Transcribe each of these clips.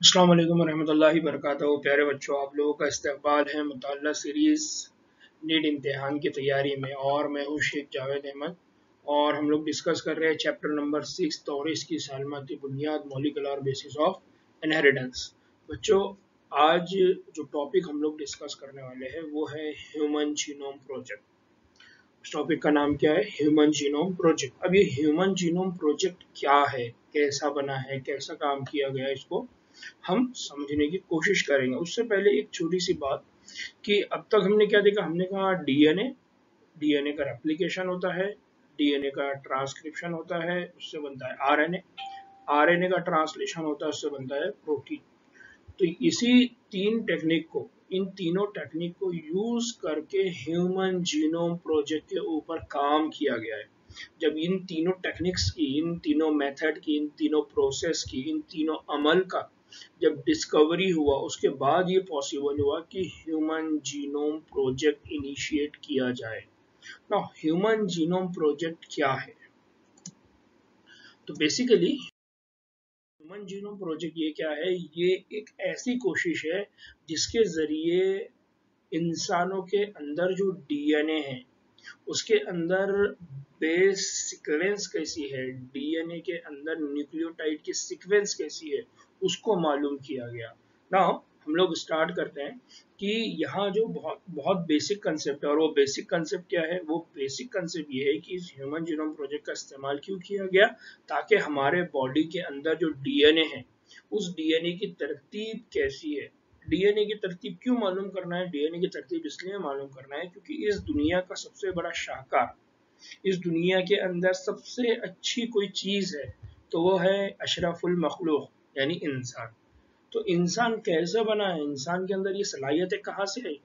अस्सलाम वालेकुम रहमतुल्लाहि वबरकातुहू। प्यारे बच्चों, आप लोगों का इस्तकबाल है मुतल्ला सीरीज़ नीट इम्तिहान की तैयारी में। और मैं हूँ शेख जावेद अहमद और हम लोग डिस्कस कर रहे हैं चैप्टर नंबर 6 तौरीस की सालमती बुनियाद मॉलिकुलर बेसिस ऑफ इनहेरिटेंस। बच्चों, आज जो टॉपिक हम लोग डिस्कस करने वाले हैं वो है ह्यूमन जीनोम प्रोजेक्ट। इस टॉपिक का नाम क्या है? Human genome project. अब ये ह्यूमन जीनोम प्रोजेक्ट क्या है, कैसा बना है, कैसा काम किया गया, इसको हम समझने की कोशिश करेंगे। उससे पहले एक छोटी सी बात कि अब तक हमने क्या देखा। हमने कहा डीएनए, डीएनए का रेप्लिकेशन होता है, डीएनए का ट्रांसक्रिप्शन होता है, उससे बनता है आरएनए, आरएनए का ट्रांसलेशन होता है, उससे बनता है प्रोटीन। तो इसी तीन टेक्निक को, इन तीनों टेक्निक को यूज करके ह्यूमन जीनोम प्रोजेक्ट के ऊपर काम किया गया है। जब इन तीनों टेक्निक्स की, इन तीनों मेथड की, इन तीनों प्रोसेस की, इन तीनों अमल का जब डिस्कवरी हुआ, उसके बाद ये पॉसिबल हुआ कि ह्यूमन जीनोम प्रोजेक्ट इनिशिएट किया जाए। ना ह्यूमन जीनोम प्रोजेक्ट क्या है? तो बेसिकली ह्यूमन जीनोम प्रोजेक्ट ये क्या है? ये एक ऐसी कोशिश है जिसके जरिए इंसानों के अंदर जो डीएनए है उसके अंदर बेस सीक्वेंस कैसी है, डीएनए के अंदर न्यूक्लियोटाइड की सीक्वेंस कैसी है, उसको मालूम किया गया। नाउ हम लोग स्टार्ट करते हैं कि यहाँ जो बहुत बहुत बेसिक कंसेप्ट है, और वो बेसिक कंसेप्ट क्या है? वो बेसिक कंसेप्ट ये है कि इस ह्यूमन जीनोम प्रोजेक्ट का इस्तेमाल क्यों किया गया, ताकि हमारे बॉडी के अंदर जो डीएनए है उस डीएनए की तरतीब कैसी है। डीएनए की तरतीब क्यों मालूम करना है? डीएनए की तरतीब इसलिए मालूम करना है क्योंकि इस दुनिया का सबसे बड़ा शाहकार, इस दुनिया के अंदर सबसे अच्छी कोई चीज है तो वो है अशरफुल मखलूक यानी इंसान। तो इंसान कैसे बना है? इंसान के अंदर ये सलाहियतें कहाँ से आई?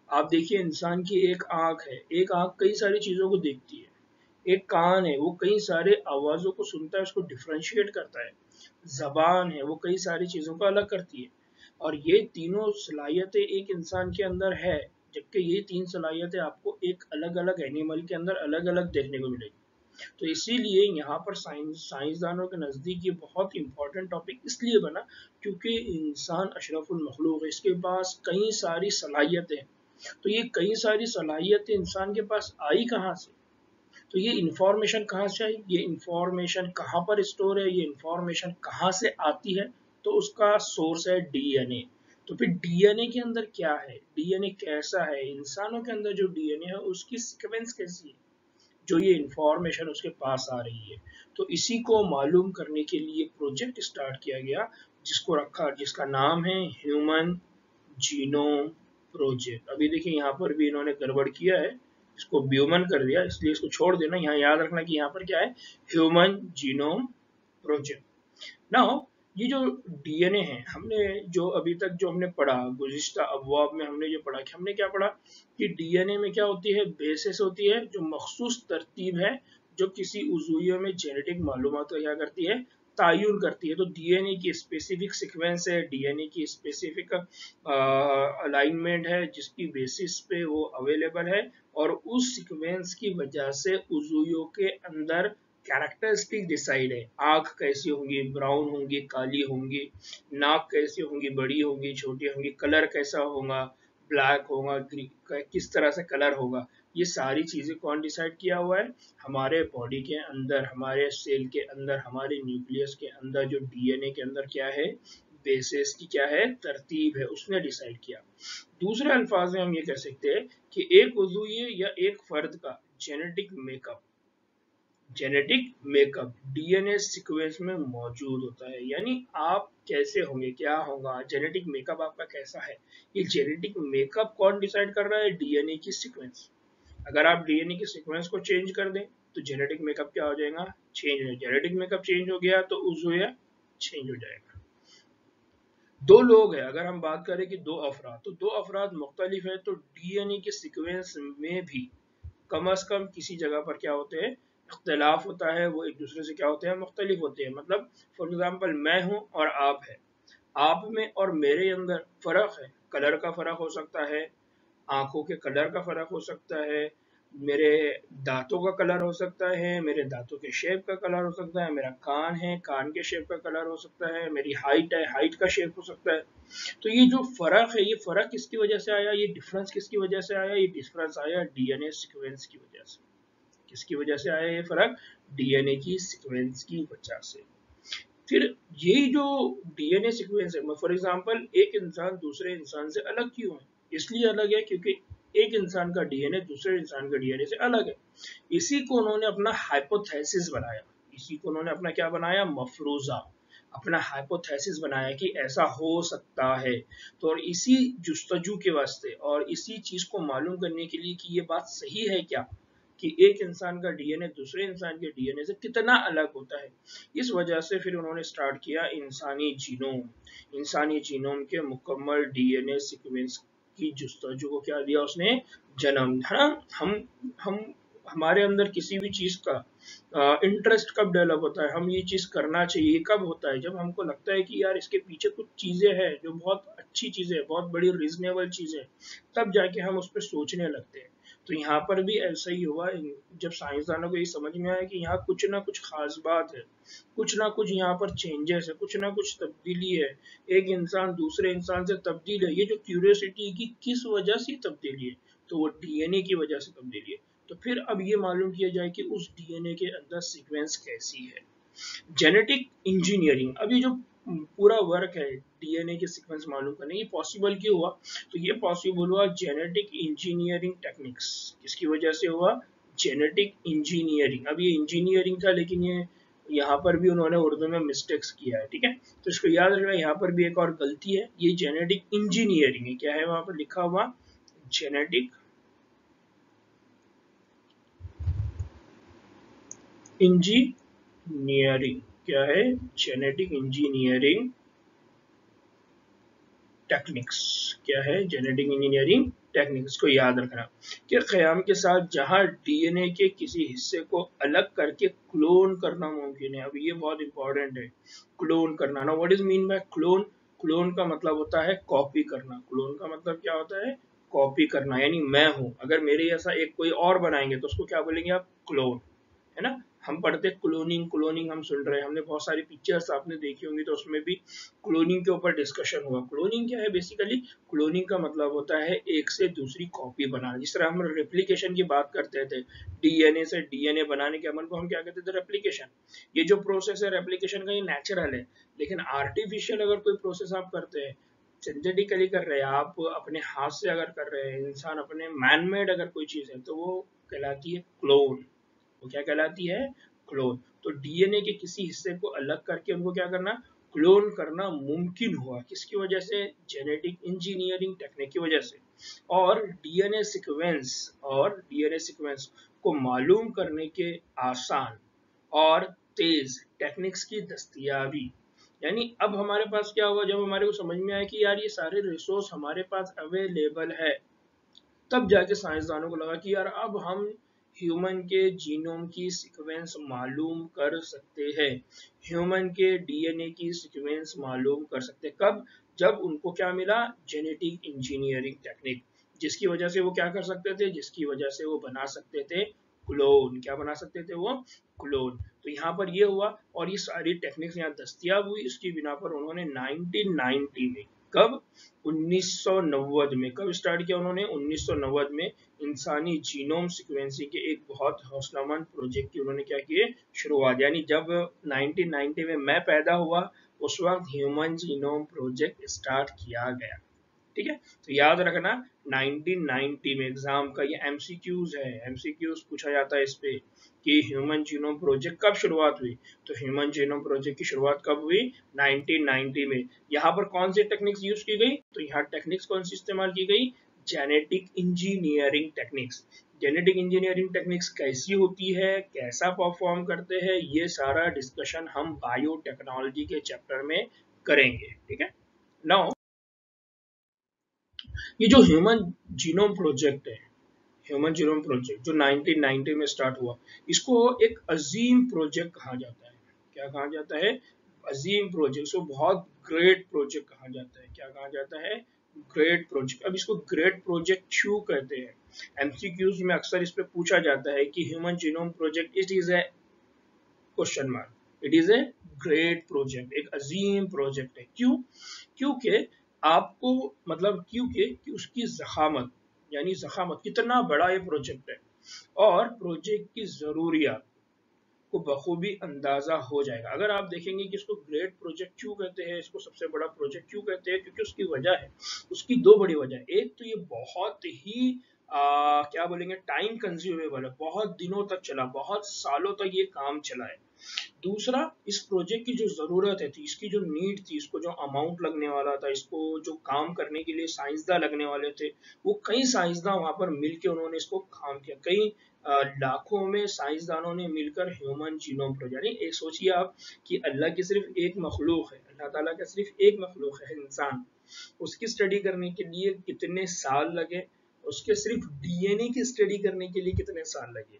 आप देखिए, इंसान की एक आंख है, एक आंख कई सारी चीजों को देखती है। एक कान है, वो कई सारे आवाजों को सुनता है, उसको डिफ्रेंशिएट करता है। जबान है, वो कई सारी चीजों को अलग करती है। और ये तीनों सलाहियतें एक इंसान के अंदर है, जबकि ये तीन सलाहियतें आपको एक अलग अलग एनिमल के अंदर अलग अलग देखने को मिलेगी। तो इसीलिए यहाँ पर साइंसदानों के नज़दीक ये बहुत इंपॉर्टेंट टॉपिक इसलिए बना क्योंकि इंसान अशरफुल मखलूक है, इसके पास कई सारी सलाहियतें हैं। तो ये कई सारी सलाहियतें इंसान के पास आई कहाँ से? तो ये इंफॉर्मेशन कहाँ से आई, ये इंफॉर्मेशन कहाँ पर स्टोर है, ये इंफॉर्मेशन कहाँ से आती है? तो उसका सोर्स है डीएनए। तो फिर डीएनए के अंदर क्या है, डीएनए कैसा है, इंसानों के अंदर जो डीएनए है उसकी सीक्वेंस कैसी है जो ये इंफॉर्मेशन उसके पास आ रही है। तो इसी को मालूम करने के लिए प्रोजेक्ट स्टार्ट किया गया, जिसका नाम है ह्यूमन जीनोम प्रोजेक्ट। अभी देखिए यहाँ पर भी इन्होंने गड़बड़ किया है, इसको ब्यूमन कर दिया, इसलिए इसको छोड़ देना। यहाँ याद रखना कि यहाँ पर क्या है, ह्यूमन जीनोम प्रोजेक्ट। नाउ ये जो डीएनए है, हमने जो अभी तक जो हमने पढ़ा, गुज़िश्ता अबवाब में हमने जो पढ़ा कि हमने क्या पढ़ा कि डीएनए में क्या होती है, बेसिस होती है जो मखसूस तरतीब है जो किसी उज़ुइयों में जेनेटिक मालूमात को क्या करती है, तायुन करती है। तो डीएनए की स्पेसिफिक सीक्वेंस है, डीएनए की स्पेसिफिक अलाइनमेंट है जिसकी बेसिस पे वो अवेलेबल है, और उस सीक्वेंस की वजह से उज़ुइयों के अंदर कैरेक्टरिस्टिक डिसाइड है। आंख कैसी होंगी, ब्राउन होंगी, काली होंगी, नाक कैसी होंगी, बड़ी होंगी, छोटी होंगी, कलर कैसा होगा, ब्लैक होगा, किस तरह से कलर होगा, ये सारी चीजें कौन डिसाइड किया हुआ है? हमारे बॉडी के अंदर, हमारे सेल के अंदर, हमारे न्यूक्लियस के अंदर जो डीएनए के अंदर क्या है, बेसिस की क्या है, तरतीब है, उसने डिसाइड किया। दूसरे अल्फाज में हम ये कह सकते हैं कि एक उज़ुई या एक फर्द का जेनेटिक मेकअप डीएनए सीक्वेंस में मौजूद होता है। यानी आप कैसे होंगे, क्या होगा, जेनेटिक मेकअप आपका कैसा है, ये जेनेटिक मेकअप कौन डिसाइड कर रहा है? डीएनए की सीक्वेंस। अगर आप डीएनए की सीक्वेंस को चेंज कर दें तो जेनेटिक मेकअप क्या हो जाएगा, चेंज हो। जेनेटिक मेकअप चेंज हो गया तो उज़ुया चेंज हो जाएगा। दो लोग हैं, अगर हम बात करें कि दो अफराद, तो दो अफराद मुख्तलिफ है, तो डीएनए के सीक्वेंस में भी कम अज कम किसी जगह पर क्या होते हैं, इख्तलाफ होता है, वो एक दूसरे से क्या होते हैं, मुख्तलिफ होते हैं। मतलब फॉर एग्जाम्पल मैं हूँ और आप है, आप में और मेरे अंदर फर्क है, कलर का फर्क हो सकता है, आंखों के कलर का फर्क हो सकता है, मेरे दांतों का कलर हो सकता है, मेरे दांतों के शेप का कलर हो सकता है, मेरा कान है, कान के शेप का कलर हो सकता है, मेरी हाइट है, हाइट का शेप हो सकता है। तो ये जो फर्क है, ये फर्क किसकी वजह से आया, ये डिफरेंस किसकी वजह से आया, ये डिफरेंस आया डीएनए सीक्वेंस की वजह से। किसकी वजह से आया ये फर्क, डीएनए की सीक्वेंस की वजह से। फिर यही जो डीएनए सीक्वेंस है, फॉर एग्जांपल एक इंसान दूसरे इंसान से अलग क्यों है, इसलिए अलग है क्योंकि एक इंसान का डीएनए दूसरे इंसान के डीएनए से अलग है। इसी को उन्होंने अपना हाइपोथेसिस बनाया, इसी को उन्होंने अपना क्या बनाया, मफरूजा, अपना हाइपोथेसिस बनाया कि ऐसा हो सकता है। तो और इसी जुस्तजू के वास्ते और इसी चीज को मालूम करने के लिए कि ये बात सही है क्या, कि एक इंसान का डीएनए दूसरे इंसान के डीएनए से कितना अलग होता है, इस वजह से फिर उन्होंने स्टार्ट किया इंसानी जीनोम। इंसानी जीनोम के मुकम्मल डीएनए सीक्वेंस की जुस्तजू को क्या दिया उसने, जन्म, है ना। हम हमारे अंदर किसी भी चीज का इंटरेस्ट कब डेवलप होता है, हम ये चीज करना चाहिए कब होता है, जब हमको लगता है कि यार इसके पीछे कुछ चीजें हैं जो बहुत अच्छी चीजें, बहुत बड़ी रीजनेबल चीजें, तब जाके हम उस पर सोचने लगते हैं। तो यहाँ पर भी ऐसा ही हुआ, जब साइंसदानों को ये समझ में आया कि यहाँ कुछ ना कुछ खास बात है, कुछ ना कुछ यहाँ पर चेंजेस है, कुछ ना कुछ तब्दीली है, एक इंसान दूसरे इंसान से तब्दील है, ये जो क्यूरियोसिटी की किस वजह से तब्दीली है, तो वो डीएनए की वजह से तब्दीली है। तो फिर अब ये मालूम किया जाए कि उस डीएनए के अंदर सीक्वेंस कैसी है, जेनेटिक इंजीनियरिंग। अब ये जो पूरा वर्क है डीएनए के सीक्वेंस मालूम करने, ये पॉसिबल क्यों हुआ, तो ये पॉसिबल हुआ जेनेटिक इंजीनियरिंग टेक्निक्स, किसकी वजह से हुआ, जेनेटिक इंजीनियरिंग। अब ये इंजीनियरिंग था, लेकिन ये यहाँ पर भी उन्होंने उर्दू में मिस्टेक्स किया है, ठीक है, तो इसको याद रखना, यहाँ पर भी एक और गलती है, ये जेनेटिक इंजीनियरिंग है, क्या है वहां पर लिखा हुआ, जेनेटिक इंजीनियरिंग, क्या है, जेनेटिक इंजीनियरिंग टेक्निक्स, क्या है, जेनेटिक इंजीनियरिंग टेक्निक्स को याद रखना। कि क़याम के साथ जहां डीएनए के किसी हिस्से को अलग करके क्लोन करना मुमकिन है। अब ये बहुत इंपॉर्टेंट है, क्लोन करना ना, what is mean by clone, clone का मतलब होता है कॉपी करना, क्लोन का मतलब क्या होता है, कॉपी करना, यानी मैं हूं, अगर मेरे जैसा एक कोई और बनाएंगे तो उसको क्या बोलेंगे आप, क्लोन, है ना। हम पढ़ते क्लोनिंग, क्लोनिंग हम सुन रहे हैं, हमने बहुत सारी पिक्चर्स आपने देखी होंगी, तो उसमें भी क्लोनिंग के ऊपर डिस्कशन हुआ। क्लोनिंग क्या है, बेसिकली क्लोनिंग का मतलब होता है एक से दूसरी कॉपी बनाना। जिस तरह हम रेप्लिकेशन की बात करते थे, डीएनए से डीएनए बनाने के अमल को हम क्या कहते थे, रेप्लिकेशन। ये जो प्रोसेस है रेप्लिकेशन का, ये नेचुरल है, लेकिन आर्टिफिशियल अगर कोई प्रोसेस आप करते हैं, सिंथेटिकली कर रहे हैं, आप अपने हाथ से अगर कर रहे हैं, इंसान अपने मैन मेड अगर कोई चीज है, तो वो कहलाती है क्लोन, वो क्या कहलाती है, क्लोन। तो डीएनए के किसी हिस्से को अलग करके उनको क्या करना, क्लोन करना मुमकिन हुआ, किसकी वजह से, जेनेटिक इंजीनियरिंग टेक्निक की वजह से। और डीएनए सीक्वेंस को मालूम करने के आसान और तेज टेक्निक्स की दस्तयाबी, यानी अब हमारे पास क्या हुआ, जब हमारे को समझ में आया कि यार ये सारे रिसोर्स हमारे पास अवेलेबल है, तब जाके साइंसदानों को लगा कि यार अब हम ह्यूमन के जीनोम की सीक्वेंस मालूम कर सकते हैं, ह्यूमन के डीएनए की सीक्वेंस मालूम कर सकते हैं। कब, जब उनको क्या मिला, जेनेटिक इंजीनियरिंग टेक्निक, जिसकी वजह से वो क्या कर सकते थे, जिसकी वजह से वो बना सकते थे क्लोन, क्या बना सकते थे वो, क्लोन। तो यहाँ पर ये हुआ, और ये सारी टेक्निक्स यहाँ दस्तयाब हुई, इसकी बिना पर उन्होंने 1990 में, कब, 1990 में, कब स्टार्ट किया उन्होंने, 1990 में इंसानी जीनोम सीक्वेंसिंग के एक बहुत हौसलामंद प्रोजेक्ट की उन्होंने क्या किए, शुरुआत। यानी जब 1990 में मैं पैदा हुआ, उस वक्त ह्यूमन जीनोम प्रोजेक्ट स्टार्ट किया गया, ठीक है। तो याद रखना 1990 में, एग्जाम का ये एमसीक्यूज है, एमसीक्यूज पूछा जाता है इस पे कि ह्यूमन जीनोम प्रोजेक्ट कब शुरुआत हुई, तो ह्यूमन जीनोम प्रोजेक्ट की शुरुआत कब हुई, 1990 में। यहाँ पर कौन सी टेक्निक्स यूज की गई, तो यहाँ टेक्निक्स कौन सी इस्तेमाल की गई, genetic engineering techniques. Genetic engineering techniques कैसी होती है, कैसा परफॉर्म करते हैं, ये सारा डिस्कशन हम बायोटेक्नोलॉजी के चैप्टर में करेंगे, ठीक है। नाउ ये जो ह्यूमन जीनोम प्रोजेक्ट है, ह्यूमन जीनोम प्रोजेक्ट जो 1990 में स्टार्ट हुआ, इसको एक अजीम प्रोजेक्ट कहा जाता है। क्या कहा जाता है, अजीम प्रोजेक्ट, इसको बहुत ग्रेट प्रोजेक्ट कहा जाता है। क्या कहा जाता है, ग्रेट प्रोजेक्ट। अब इसको ग्रेट प्रोजेक्ट क्यों कहते हैं? एमसीक्यूज में अक्सर इस पे पूछा जाता है कि human genome project it is a question mark, it is a great project, एक अजीम प्रोजेक्ट है। क्यों? क्योंकि आपको मतलब क्योंकि उसकी ज़खामत, यानी ज़खामत कितना बड़ा ये प्रोजेक्ट है और प्रोजेक्ट की ज़रूरियात को बखूबी अंदाजा हो जाएगा। अगर आप देखेंगे कि इसको ग्रेट प्रोजेक्ट क्यों कहते हैं, इसको सबसे बड़ा प्रोजेक्ट क्यों कहते हैं, क्योंकि उसकी वजह है, उसकी दो बड़ी वजह है। एक तो ये बहुत ही क्या बोलेंगे, टाइम कंज्यूमेबल है, बहुत दिनों तक चला, बहुत सालों तक ये काम चला है। दूसरा, इस प्रोजेक्ट की जो ज़रूरत है थी, इसकी जो नीड थी, इसको जो अमाउंट लगने वाला था, इसको जो काम करने के लिए साइंसदान लगने वाले थे, वो कई साइंसदान वहां पर मिलकर उन्होंने इसको काम किया। कई लाखों में साइंसदानों ने मिलकर ह्यूमन जीनोम प्रोजेक्ट, यानी एक सोचिए आप कि अल्लाह की सिर्फ एक मखलूक है, अल्लाह ताला का सिर्फ एक मखलूक है इंसान, उसकी स्टडी करने के लिए कितने साल लगे, उसके सिर्फ डीएनए की स्टडी करने के लिए कितने साल लगे,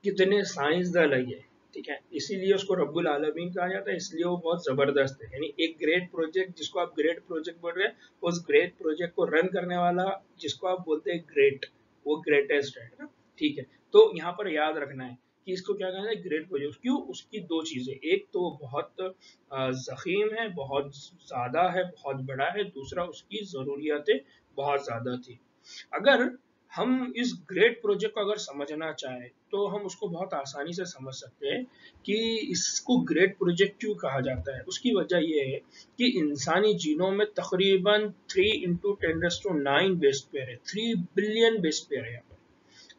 कितने साइंसदान लगे। ठीक है, इसीलिए उसको रब्बुल आलमीन कहा जाता है, इसलिए वो बहुत जबरदस्त है। यानी एक ग्रेट प्रोजेक्ट जिसको आप ग्रेट प्रोजेक्ट बोल रहे हैं, उस ग्रेट प्रोजेक्ट को रन करने वाला जिसको आप बोलते हैं ग्रेट, वो ग्रेटेस्ट है ना। ठीक है, तो यहाँ पर याद रखना है कि इसको क्या कहना है, ग्रेट प्रोजेक्ट। क्यों? उसकी दो चीजें, एक तो वो बहुत जखीम है, बहुत ज्यादा है, बहुत बड़ा है, दूसरा उसकी जरूरियातें बहुत ज्यादा थी। अगर हम इस ग्रेट प्रोजेक्ट को अगर समझना चाहें तो हम उसको बहुत आसानी से समझ सकते हैं कि इसको ग्रेट प्रोजेक्ट क्यों कहा जाता है। उसकी वजह यह है कि इंसानी जीनोम में तकरीबन 3 × 10⁹ बेस पेयर है, 3 बिलियन बेस पेयर है,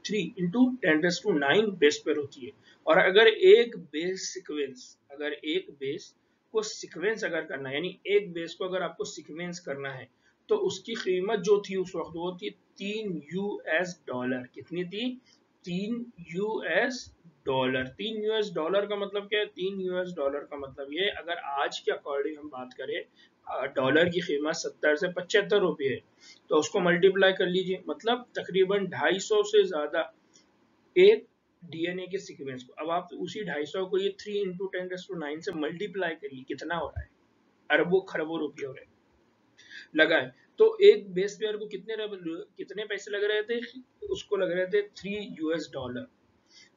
3 × 10⁹ बेस पेयर होती है। और अगर एक बेस सीक्वेंस, अगर एक बेस को सीक्वेंस अगर करना है, यानी एक बेस को अगर आपको सीक्वेंस करना है, तो उसकी कीमत जो थी उस वक्त वो थी $3। कितनी थी? $3। $3 का मतलब क्या है? $3 का मतलब ये, अगर आज के अकॉर्डिंग हम बात करें, डॉलर की कीमत 70 से 75 रुपये है, तो उसको मल्टीप्लाई कर लीजिए, मतलब तकरीबन 250 से ज्यादा एक डीएनए के सीक्वेंस को। अब आप उसी 250 को ये 3 × 10⁹ से मल्टीप्लाई करिए, कितना हो रहा है? अरबों खरबों रुपये हो रहे हैं लगाए। तो एक बेस पेयर को कितने पैसे लग रहे थे? उसको लग रहे थे $3।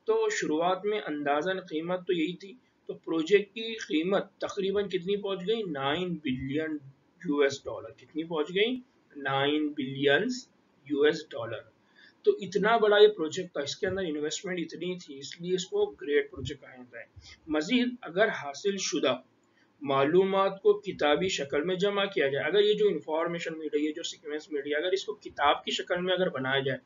तो शुरुआत में अंदाजन कीमत तो यही थी। तो प्रोजेक्ट की कीमत तकरीबन कितनी पहुंच गई? $9 बिलियन। कितनी पहुंच गई? $9 बिलियन। तो इतना बड़ा ये प्रोजेक्ट था, इसके अंदर इन्वेस्टमेंट इतनी थी, इसलिए इसको ग्रेट प्रोजेक्ट कहा जाता है। मजीद अगर हासिल शुदा मालूमात को किताबी शक्ल में जमा किया जाए, अगर ये जो इंफॉर्मेशन मिल रही है, जो सीक्वेंस मिल रही है, अगर इसको किताब की शक्ल में अगर बनाया जाए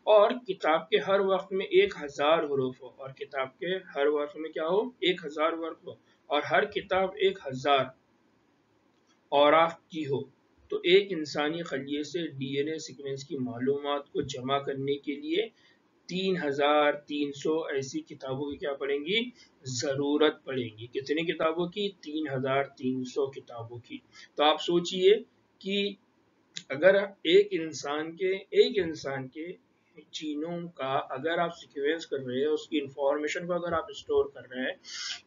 और किताब के हर वक्त में 1000 हरूफ हो, और किताब के हर वर्क में क्या हो? 1000 वर्क हो, और हर किताब 1000 औराफ की हो, तो एक इंसानी खलिए से डीएनए सीक्वेंस की मालूमात को जमा करने के लिए 3300 ऐसी किताबों की क्या पड़ेंगी? जरूरत पड़ेगी। कितनी किताबों की? 3300 किताबों की। तो आप सोचिए कि अगर एक इंसान के जीनोम का अगर आप सीक्वेंस कर रहे हैं, उसकी इंफॉर्मेशन को अगर आप स्टोर कर रहे हैं,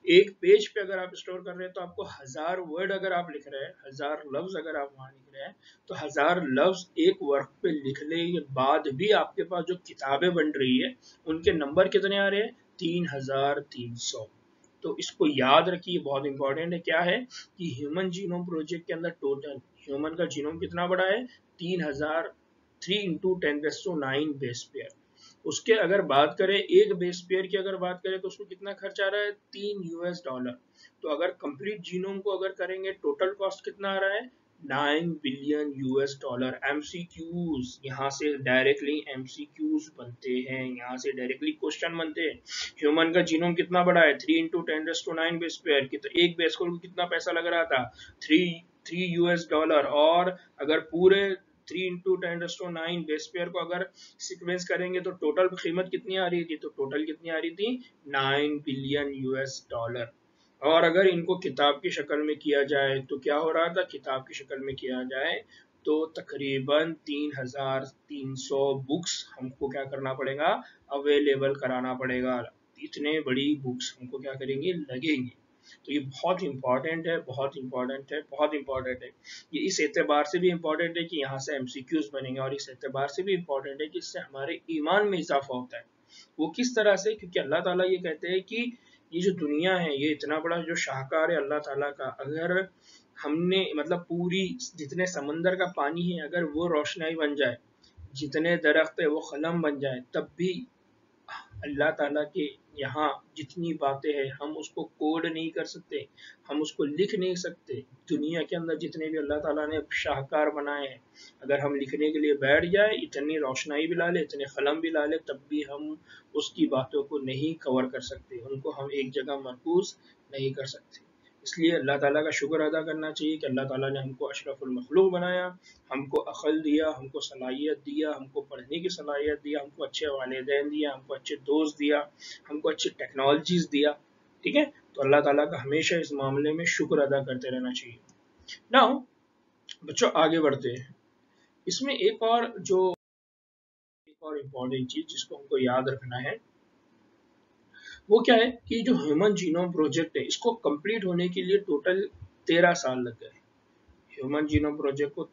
एक पेज पे अगर आप स्टोर कर रहे हैं, तो आपको 1000 वर्ड अगर आप लिख रहे हैं, 1000 लफ्ज अगर आप वहां लिख रहे हैं, तो 1000 लफ्ज एक वर्क पे लिखने के बाद भी आपके पास जो किताबें बन रही है, उनके नंबर कितने आ रहे हैं? 3300। तो इसको याद रखिए, बहुत इंपॉर्टेंट है। क्या है कि ह्यूमन जीनोम प्रोजेक्ट के अंदर टोटल ह्यूमन का जीनोम कितना बड़ा है? 3000, 3 × 10⁹ बेस पेयर। उसके अगर बात करें, एक बेस पेयर की अगर बात करें, तो उसको कितना खर्च आ रहा है? $3। तो अगर कंप्लीट जीनोम को अगर करेंगे, टोटल कॉस्ट कितना आ रहा है? $9 बिलियन। एमसीक्यूज, यहाँ से डायरेक्टली एमसीक्यूज बनते हैं, यहाँ से डायरेक्टली क्वेश्चन बनते हैं। ह्यूमन का जीनोम कितना बड़ा है? 3 × 10⁹ बेस पेयर की, तो एक बेस को कितना पैसा लग रहा था? $3। और अगर पूरे 3 × 10⁹ बेस पेयर को अगर सीक्वेंस करेंगे, तो टोटल कीमत कितनी आ रही थी? तो टोटल कितनी आ रही थी? $9 बिलियन। और अगर इनको किताब की शक्ल में किया जाए तो क्या हो रहा था? किताब की शक्ल में किया जाए तो तकरीबन 3300 बुक्स हमको क्या करना पड़ेगा? अवेलेबल कराना पड़ेगा। इतने बड़ी बुक्स हमको क्या करेंगे? लगेंगे। तो ये बहुत इंपॉर्टेंट है, बहुत इंपॉर्टेंट है, बहुत इंपॉर्टेंट है। ये इस एतबार से भी इंपॉर्टेंट है कि यहाँ से MCQs बनेंगे, और इस एतबार से भी इंपॉर्टेंट है कि इससे हमारे ईमान में इजाफा होता है। वो किस तरह से? क्योंकि अल्लाह ताला ये कहते हैं कि ये जो दुनिया है, ये इतना बड़ा जो शाहकार है अल्लाह ताला का, अगर हमने मतलब पूरी जितने समंदर का पानी है अगर वो रोशनाई बन जाए, जितने दरख्त है वो कलम बन जाए, तब भी अल्लाह ताला के यहाँ जितनी बातें हैं हम उसको कोड नहीं कर सकते, हम उसको लिख नहीं सकते। दुनिया के अंदर जितने भी अल्लाह ताला ने शाहकार बनाए हैं, अगर हम लिखने के लिए बैठ जाए, इतनी रोशनाई भी ला ले, इतने कलम भी ला ले, तब भी हम उसकी बातों को नहीं कवर कर सकते, उनको हम एक जगह मरकूज नहीं कर सकते। इसलिए अल्लाह ताला का शुक्र अदा करना चाहिए कि अल्लाह ताला ने हमको अशरफुल मखलूक बनाया, हमको अक़ल दिया, हमको सलाहियत दिया, हमको पढ़ने की सलाहियत दिया, हमको अच्छे वालिदैन दिया, हमको अच्छे दोस्त दिया, हमको अच्छी टेक्नोलॉजीज दिया। ठीक है, तो अल्लाह ताला का हमेशा इस मामले में शुक्र अदा करते रहना चाहिए। नाउ बच्चों आगे बढ़ते हैं। इसमें एक और इम्पोर्टेंट चीज जिसको हमको याद रखना है वो क्या है कि जो ह्यूमन जीनोम प्रोजेक्ट है इसको कंप्लीट होने के लिए टोटल 13 साल लग गए। ह्यूमन जीनोम प्रोजेक्ट को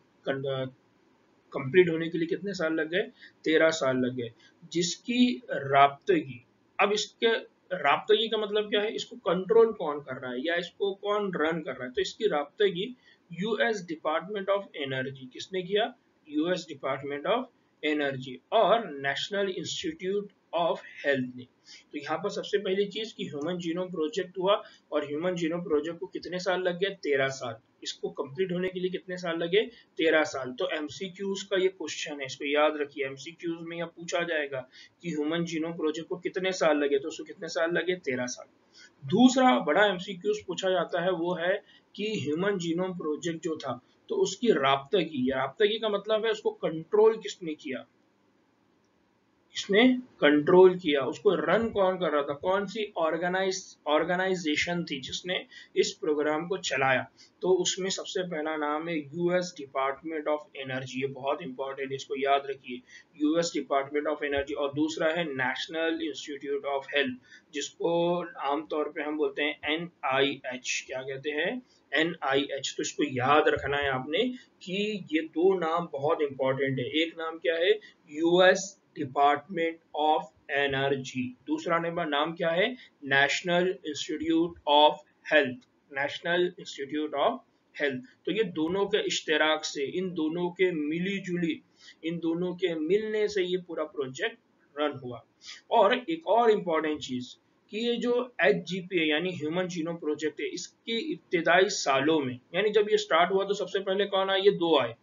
कंप्लीट होने के लिए कितने साल लग गए? 13 साल लग गए, जिसकी राब्तगी, अब इसके राब्तगी का मतलब क्या है? इसको कंट्रोल कौन कर रहा है या इसको कौन रन कर रहा है? तो इसकी राब्तगी यूएस डिपार्टमेंट ऑफ एनर्जी, किसने किया? यूएस डिपार्टमेंट ऑफ एनर्जी और नेशनल इंस्टीट्यूट ऑफ हेल्थ ने। तो यहाँ पर सबसे पहली चीज कि ह्यूमन जीनोम प्रोजेक्ट हुआ, और ह्यूमन जीनोम प्रोजेक्ट को कितने साल लग गए? 13 साल। इसको कंप्लीट होने के लिए कितने साल लगे? 13 साल। तो MCQs का ये क्वेश्चन है, इसको याद रखिए। MCQs में यह पूछा जाएगा कि ह्यूमन जीनोम प्रोजेक्ट को कितने साल लगे, तो उसको कितने साल लगे? 13 साल। दूसरा बड़ा MCQs पूछा जाता है वो है कि ह्यूमन जीनोम प्रोजेक्ट जो था तो उसकी राब्तगी का मतलब है उसको कंट्रोल किसने किया, किसने कंट्रोल किया, उसको रन कौन कर रहा था, कौन सी ऑर्गेनाइजेशन थी जिसने इस प्रोग्राम को चलाया? तो उसमें सबसे पहला नाम है यूएस डिपार्टमेंट ऑफ एनर्जी। ये बहुत इंपॉर्टेंट है, इसको याद रखिए, यूएस डिपार्टमेंट ऑफ एनर्जी। और दूसरा है नेशनल इंस्टीट्यूट ऑफ हेल्थ, जिसको आमतौर पे हम बोलते हैं NIH। क्या कहते हैं? NIH। तो इसको याद रखना है आपने कि ये दो नाम बहुत इंपॉर्टेंट है। एक नाम क्या है? US department of energy. दूसरा नाम क्या है? National institute of health. National institute of health. तो ये दोनों के इश्तिराक से, इन दोनों के मिली जुली, इन दोनों के मिलने से ये पूरा प्रोजेक्ट रन हुआ। और एक और इम्पोर्टेंट चीज कि ये जो HGPA यानी ह्यूमन जीनोम प्रोजेक्ट है, इसके इब्तिदाई सालों में, यानी जब ये स्टार्ट हुआ तो सबसे पहले कौन आए? ये दो आए,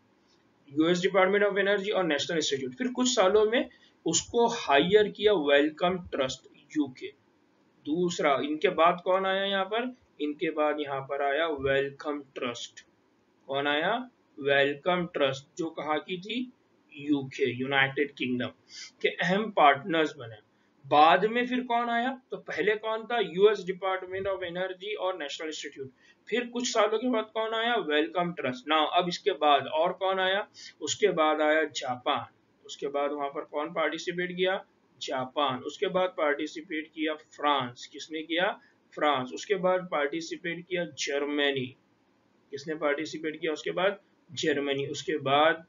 यूएस डिपार्टमेंट ऑफ एनर्जी और नेशनल इंस्टीट्यूट। फिर कुछ सालों में उसको हायर किया वेलकम ट्रस्ट, यूके। दूसरा इनके बाद कौन आया यहाँ पर? इनके बाद यहाँ पर आया वेलकम ट्रस्ट। कौन आया? वेलकम ट्रस्ट, जो कहाँ की थी? यूके, यूनाइटेड किंगडम के अहम पार्टनर्स बने। बाद में फिर कौन आया? तो पहले कौन था? यूएस डिपार्टमेंट ऑफ एनर्जी और नेशनल इंस्टीट्यूट। फिर कुछ सालों के बाद कौन आया? Wellcome Trust. ना अब इसके बाद और कौन आया? उसके बाद आया जापान। उसके बाद वहां पर कौन पार्टिसिपेट किया? जापान। उसके बाद पार्टिसिपेट किया फ्रांस। किसने किया? फ्रांस। उसके बाद पार्टिसिपेट किया जर्मनी। किसने पार्टिसिपेट किया? उसके बाद जर्मनी। उसके बाद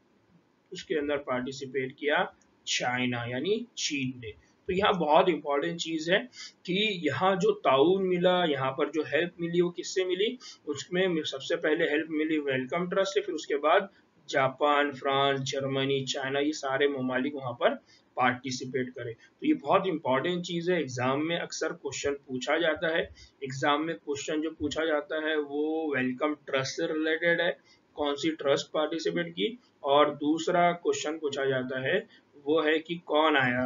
उसके अंदर पार्टिसिपेट किया चाइना यानी चीन ने। तो यहाँ बहुत इंपॉर्टेंट चीज है कि यहाँ जो ताउन मिला, यहाँ पर जो हेल्प मिली वो किससे मिली? उसमें सबसे पहले हेल्प मिली वेलकम ट्रस्ट से, फिर उसके बाद जापान, फ्रांस, जर्मनी, चाइना, ये सारे ममालिक वहां पर पार्टिसिपेट करे। तो ये बहुत इंपॉर्टेंट चीज है, एग्जाम में अक्सर क्वेश्चन पूछा जाता है। एग्जाम में क्वेश्चन जो पूछा जाता है वो वेलकम ट्रस्ट से रिलेटेड है, कौन सी ट्रस्ट पार्टिसिपेट की। और दूसरा क्वेश्चन पूछा जाता है वो है कि कौन आया,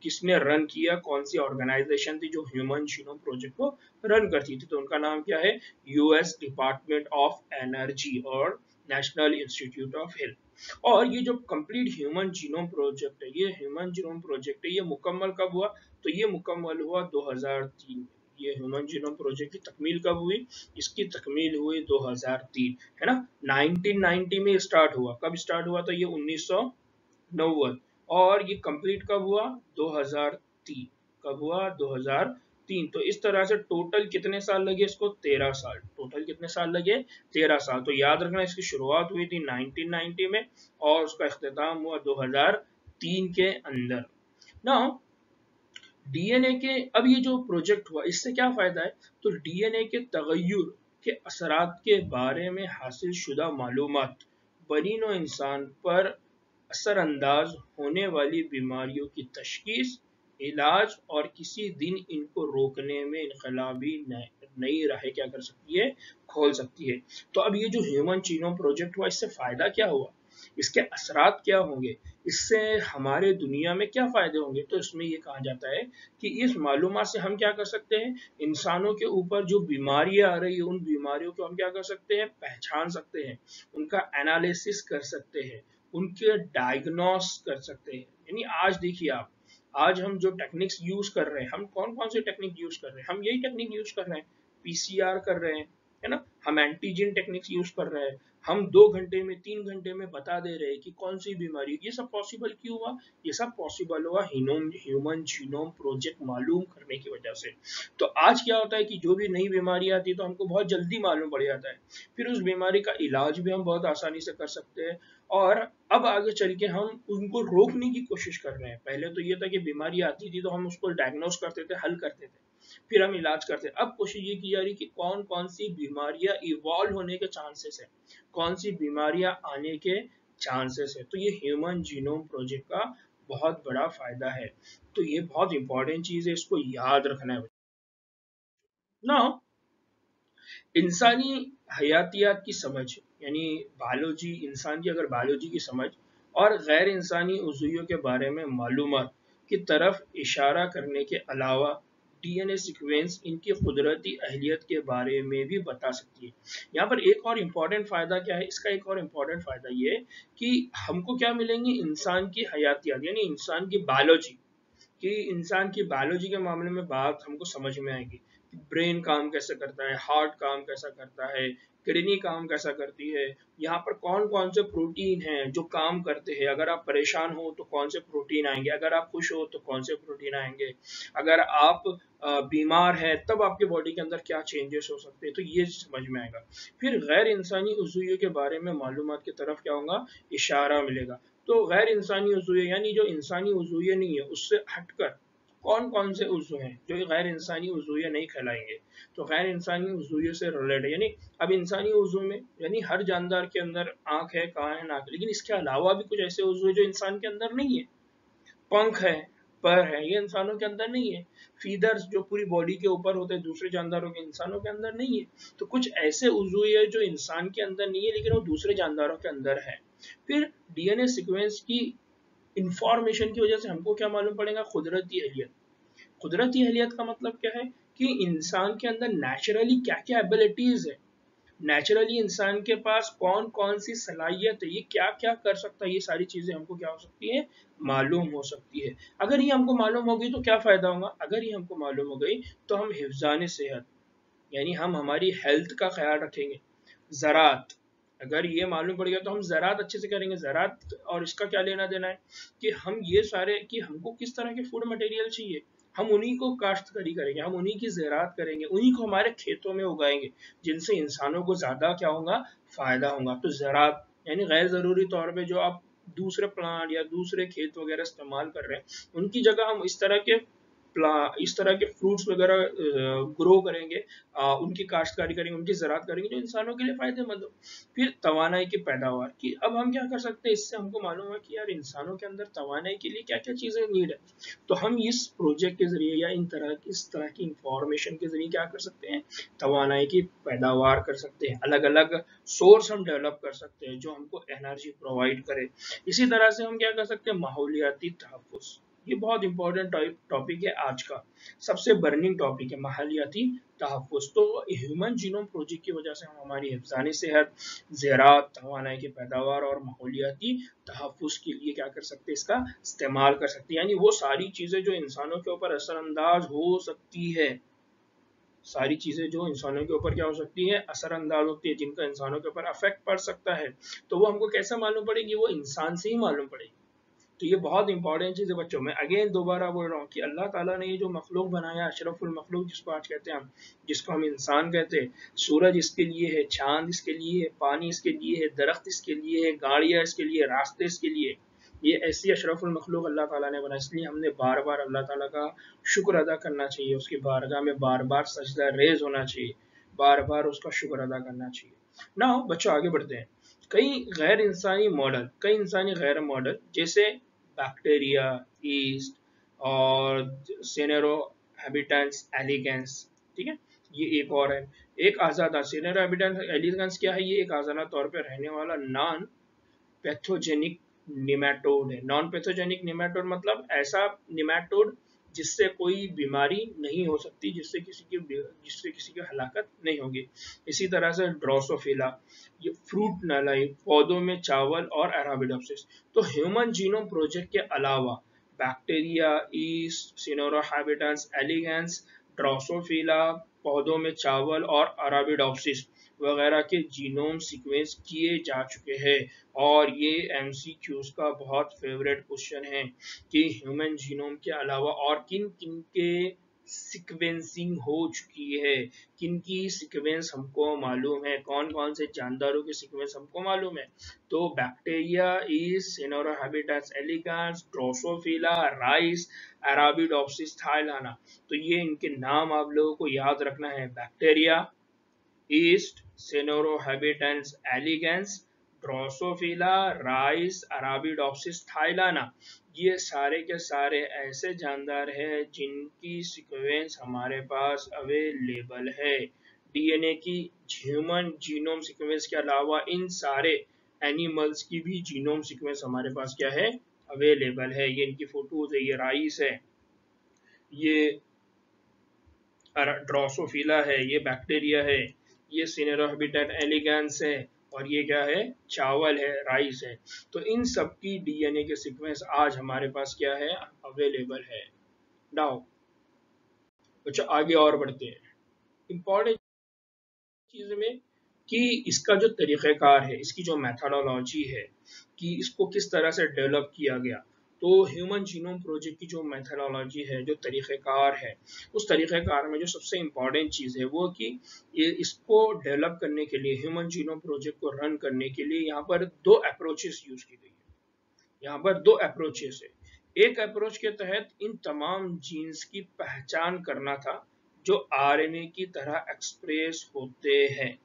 किसने रन किया, कौन सी ऑर्गेनाइजेशन थी जो ह्यूमन जीनोम प्रोजेक्ट को रन करती थी। तो उनका नाम क्या है? यूएस डिपार्टमेंट ऑफ एनर्जी और नेशनल इंस्टीट्यूट ऑफ हेल्थ। और ये जो कंप्लीट ह्यूमन जीनोम प्रोजेक्ट है, ये ह्यूमन जीनोम प्रोजेक्ट है, ये मुकम्मल कब हुआ? तो ये मुकम्मल हुआ 2003। ये ह्यूमन जीनोम प्रोजेक्ट की तकमील कब हुई? इसकी तकमील हुई 2003, है ना। 1990 में स्टार्ट हुआ। कब स्टार्ट हुआ? तो ये 1990। और ये कंप्लीट कब हुआ? 2003। कब हुआ? 2003। 3। तो इस तरह से टोटल कितने साल लगे इसको? 13 साल। टोटल कितने साल लगे? 13 साल। तो याद रखना इसकी शुरुआत हुई थी 1990 में और उसका इख्तिताम हुआ 2003 के अंदर। नाउ डीएनए के अब ये जो प्रोजेक्ट हुआ इससे क्या फायदा है? तो डीएनए के तगय्युर के असरात के बारे में हासिल शुदा मालूमात बनी नौ इंसान पर असरअंदाज होने वाली बीमारियों की तशखीस, इलाज और किसी दिन इनको रोकने में इनकलाबी नई राहें क्या कर सकती है? खोल सकती है। तो अब ये जो ह्यूमन जीनोम प्रोजेक्ट हुआ इससे फायदा क्या हुआ? इसके असरात क्या होंगे? इससे हमारे दुनिया में क्या फायदे होंगे? तो इसमें ये कहा जाता है कि इस मालूमात से हम क्या कर सकते हैं? इंसानों के ऊपर जो बीमारियां आ रही है उन बीमारियों को हम क्या कर सकते हैं? पहचान सकते हैं, उनका एनालिसिस कर सकते हैं, उनके डायग्नोस कर सकते हैं। यानी आज देखिए आप, आज हम जो टेक्निक्स यूज कर रहे हैं, हम कौन कौन सी टेक्निक यूज कर रहे हैं? हम यही टेक्निक यूज कर रहे हैं, पीसीआर कर रहे हैं, है ना, हम एंटीजन टेक्निक्स यूज कर रहे हैं, हम 2 घंटे में 3 घंटे में बता दे रहे हैं कि कौन सी बीमारी। ये सब पॉसिबल क्यों हुआ? ये सब पॉसिबल हुआ ह्यूमन जीनोम प्रोजेक्ट मालूम करने की वजह से। तो आज क्या होता है कि जो भी नई बीमारी आती है तो हमको बहुत जल्दी मालूम पड़ जाता है, फिर उस बीमारी का इलाज भी हम बहुत आसानी से कर सकते हैं और अब आगे चल के हम उनको रोकने की कोशिश कर रहे हैं। पहले तो ये था कि बीमारी आती थी तो हम उसको डायग्नोस करते थे, हल करते थे, फिर हम इलाज करते हैं। अब कोशिश ये की जा रही कि कौन कौन सी बीमारियां इवॉल्व होने के चांसेस है, कौन सी बीमारियां आने के चांसेस है। तो ये ह्यूमन जीनोम प्रोजेक्ट का बहुत बड़ा फायदा है। तो ये बहुत इंपॉर्टेंट चीज है, इसको याद रखना है ना। इंसानी हयातियात की समझ यानी बायोलॉजी, इंसान की अगर बायोलॉजी की समझ और गैर इंसानी उज़ुइयों के बारे में मालूमात की तरफ इशारा करने के अलावा डीएनए सीक्वेंस इनकी कुदरती अहलियत के बारे में भी बता सकती है। यहाँ पर एक और इम्पॉर्टेंट फायदा क्या है? इसका एक और इम्पॉर्टेंट फायदा ये है कि हमको क्या मिलेंगे? इंसान की हयातियात यानी इंसान की बायोलॉजी, कि इंसान की बायोलॉजी के मामले में बात हमको समझ में आएगी कि ब्रेन काम कैसे करता है, हार्ट काम कैसा करता है, किडनी काम कैसा करती है, यहाँ पर कौन कौन से प्रोटीन हैं जो काम करते हैं। अगर आप परेशान हो तो कौन से प्रोटीन आएंगे, अगर आप खुश हो तो कौन से प्रोटीन आएंगे, अगर आप बीमार है तब आपके बॉडी के अंदर क्या चेंजेस हो सकते हैं। तो ये समझ में आएगा। फिर गैर इंसानी उज़ुइयों के बारे में मालूमात की तरफ क्या होगा? इशारा मिलेगा। तो गैर इंसानी उज़ुए यानी जो इंसानी उज़ुए नहीं है उससे हटकर कौन कौन से उज़ु हैं जो गैर इंसानी उज़ुए नहीं कहलाएंगे। तो गैर इंसानी उज़ुए से रिलेटेड यानी अब इंसानी उज़ु में यानी हर जानदार के अंदर आंख है, कान है, नाक है, लेकिन इसके अलावा भी कुछ ऐसे उज़ु है जो इंसान के अंदर नहीं है। पंख है, पर है, ये इंसानों के अंदर नहीं है। फीदर्स जो पूरी बॉडी के ऊपर होते हैं दूसरे जानदारों के, इंसानों के अंदर नहीं है। तो कुछ ऐसे उज़ु है जो इंसान के अंदर नहीं है लेकिन वो दूसरे जानदारों के अंदर है। फिर डीएनए सीक्वेंस की इंफॉर्मेशन की वजह से हमको क्या मालूम पड़ेगा? कुदरती अहलियत। कुदरती अहलियत का मतलब क्या है कि इंसान के अंदर नेचुरली क्या क्या एबिलिटीज है, नेचुरली इंसान के पास कौन कौन सी सलाहियत है, ये क्या क्या कर सकता है, ये सारी चीजें हमको क्या हो सकती है? मालूम हो सकती है। अगर ये हमको मालूम होगी तो क्या फायदा होगा? अगर ये हमको मालूम हो गई तो हम हिफ्जान सेहत यानी हम हमारी हेल्थ का ख्याल रखेंगे। ज़रात, अगर ये मालूम पड़ गया तो हम ज़रात अच्छे से करेंगे। ज़रात और इसका क्या लेना देना है कि हम ये सारे कि हमको किस तरह के फूड मटेरियल चाहिए, हम उन्हीं को काश्तकारी करेंगे, हम उन्हीं की ज़रात करेंगे, उन्हीं को हमारे खेतों में उगाएंगे जिनसे इंसानों को ज़्यादा क्या होगा? फ़ायदा होगा। तो ज़रात यानी गैर ज़रूरी तौर पर जो आप दूसरे प्लांट या दूसरे खेत वगैरह इस्तेमाल कर रहे हैं उनकी जगह हम इस तरह के फ्रूट्स वगैरह ग्रो करेंगे, उनकी काश्तकारी करेंगे, उनकी ज़रात करेंगे जो इंसानों के लिए फायदेमंद हो। फिर तवानाई की पैदावार की अब हम क्या कर सकते हैं? इससे हमको मालूम है कि यार इंसानों के अंदर तवानाई के लिए क्या क्या चीज़ें नीड है। तो हम इस प्रोजेक्ट के जरिए या इस तरह की इंफॉर्मेशन के जरिए क्या कर सकते हैं? तवानाई की पैदावार कर सकते हैं, अलग अलग सोर्स हम डेवलप कर सकते हैं जो हमको एनर्जी प्रोवाइड करे। इसी तरह से हम क्या कर सकते हैं? माहौलियाती तहफ़्फ़ुज़, ये बहुत इंपॉर्टेंट टॉपिक है आज का, सबसे बर्निंग टॉपिक है माहौलियाती तहफ़्फ़ुज़। तो ह्यूमन जीनोम प्रोजेक्ट की वजह से हम हमारी हिफ्ज़ानी सेहत, ज़राअत, तवानाई की पैदावार और माहौलियाती तहफ़्फ़ुज़ के लिए क्या कर सकते हैं? इसका इस्तेमाल कर सकते हैं। यानी वो सारी चीज़ें जो इंसानों के ऊपर असरअंदाज हो सकती है, सारी चीज़ें जो इंसानों के ऊपर क्या हो सकती है? असरअंदाज होती है, जिनका इंसानों के ऊपर अफेक्ट पड़ सकता है, तो वो हमको कैसे मालूम पड़ेगी? वो इंसान से ही मालूम पड़ेगी। तो ये बहुत इंपॉर्टेंट चीज़ है बच्चों। मैं अगेन दोबारा बोल रहा हूँ कि अल्लाह ताला ने ये जो मखलूक बनाया, अशरफुल मखलूक जिसको आज कहते हैं हम, जिसको हम इंसान कहते हैं, सूरज इसके लिए है, चांद इसके लिए है, पानी इसके लिए है, दरख्त इसके लिए है, गाड़ियाँ इसके लिए, रास्ते इसके लिए, ये ऐसी अशरफुल मखलूक अल्लाह ताला ने बनाई। इसलिए हमने बार बार अल्लाह ताला का शुक्र अदा करना चाहिए, उसकी बारगाह में बार बार सजदा रेज होना चाहिए, बार बार उसका शुक्र अदा करना चाहिए ना। बच्चों आगे बढ़ते हैं। कई गैर इंसानी मॉडल, कई इंसानी गैर मॉडल जैसे बैक्टीरिया, ईस्ट और सेनेरो हैबिटेंट्स एलिगेंस, ठीक है, ये एक और है। एक आज़ादा सेनेरो हैबिटेंट्स एलिगेंस क्या है? ये एक आज़ादा तौर पर रहने वाला नॉन पैथोजेनिक निमेटोड है। नॉन पैथोजेनिक निमेटोड मतलब ऐसा निमेटोड जिससे कोई बीमारी नहीं हो सकती, जिससे किसी की हलाकत नहीं होगी। इसी तरह से ड्रोसोफिला, ये फ्रूट नालाई, पौधों में चावल और अराबिडोप्सिस। तो ह्यूमन जीनोम प्रोजेक्ट के अलावा bacteria, yeast, Caenorhabditis elegans, Drosophila, पौधों में चावल और अराबिडोप्सिस वगैरह के जीनोम सीक्वेंस किए जा चुके हैं। और ये एमसीक्यूज का बहुत फेवरेट क्वेश्चन है कि ह्यूमन जीनोम के अलावा और किन किन के सीक्वेंसिंग हो चुकी है, किन की सीक्वेंस हमको मालूम है, कौन कौन से जानदारों के सीक्वेंस हमको मालूम है। तो bacteria, yeast, Caenorhabditis elegans, Drosophila, rice, Arabidopsis thaliana. तो ये इनके नाम आप लोगों को याद रखना है। Bacteria, yeast, Caenorhabditis elegans, Drosophila, rice, Arabidopsis thaliana. ये सारे के सारे ऐसे जानदार हैं जिनकी सीक्वेंस हमारे पास अवेलेबल है। डीएनए की ह्यूमन जीनोम सीक्वेंस के अलावा इन सारे एनिमल्स की भी जीनोम सीक्वेंस हमारे पास क्या है? अवेलेबल है। ये इनकी फोटोज है, ये राइस है, ये ड्रोसोफिला है, ये बैक्टीरिया है, ये सिनेरो हैबिटेट एलिगेंस है, और ये क्या है? चावल है, राइस है। तो इन सब की डीएनए के सीक्वेंस आज हमारे पास क्या है? अवेलेबल है। नाउ बच्चों आगे और बढ़ते हैं। इंपॉर्टेंट चीज में कि इसका जो तरीक़ेकार है, इसकी जो मेथोडोलॉजी है कि इसको किस तरह से डेवलप किया गया। तो ह्यूमन जीनोम प्रोजेक्ट की जो मेथोडोलॉजी है, जो तरीक़ेकार है, उस तरीक़ेकार में जो सबसे इम्पॉर्टेंट चीज़ है वो कि ये इसको डेवलप करने के लिए, ह्यूमन जीनोम प्रोजेक्ट को रन करने के लिए यहाँ पर दो अप्रोचेस यूज की गई है। यहाँ पर दो अप्रोचेस है। एक अप्रोच के तहत इन तमाम जीन्स की पहचान करना था जो आरएनए की तरह एक्सप्रेस होते हैं,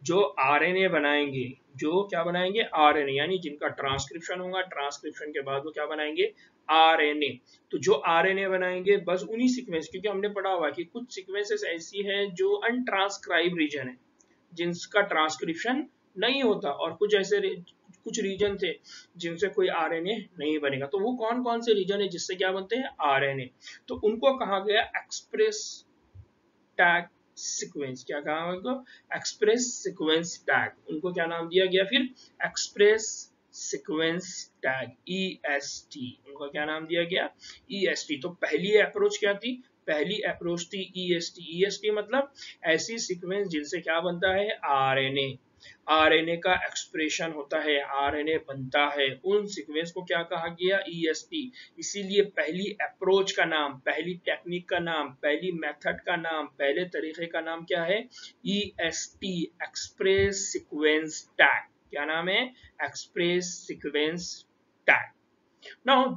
जो आरएनए बनाएंगे, जो क्या बनाएंगे? आरएनए, यानी जिनका ट्रांसक्रिप्शन होगा, ट्रांसक्रिप्शन के बाद वो क्या बनाएंगे? आरएनए। तो जो आरएनए बनाएंगे बस उन्हीं सीक्वेंस, क्योंकि हमने पढ़ा हुआ कि कुछ सीक्वेंसेस ऐसी हैं जो अनट्रांसक्राइब रीजन है, जिनका ट्रांसक्रिप्शन नहीं होता, और कुछ ऐसे कुछ रीजन थे जिनसे कोई आरएनए नहीं बनेगा। तो वो कौन कौन से रीजन है जिससे क्या बनते हैं? आरएनए। तो उनको कहा गया एक्सप्रेस टैग सीक्वेंस। क्या कहा उनको? Express sequence tag. उनको क्या नाम दिया गया फिर? Express sequence tag, EST। उनको क्या नाम दिया गया? EST। तो पहली अप्रोच क्या थी? पहली अप्रोच थी EST। EST मतलब ऐसी सीक्वेंस जिनसे क्या बनता है? आरएनए। आरएनए का एक्सप्रेशन होता है, आरएनए बनता है, उन सीक्वेंस को क्या कहा गया? EST। इसीलिए पहली अप्रोच का नाम, पहली टेक्निक का नाम, पहली मेथड का नाम, पहले तरीके का नाम क्या है? EST, express sequence tag. क्या नाम है? Express sequence tag. नाउ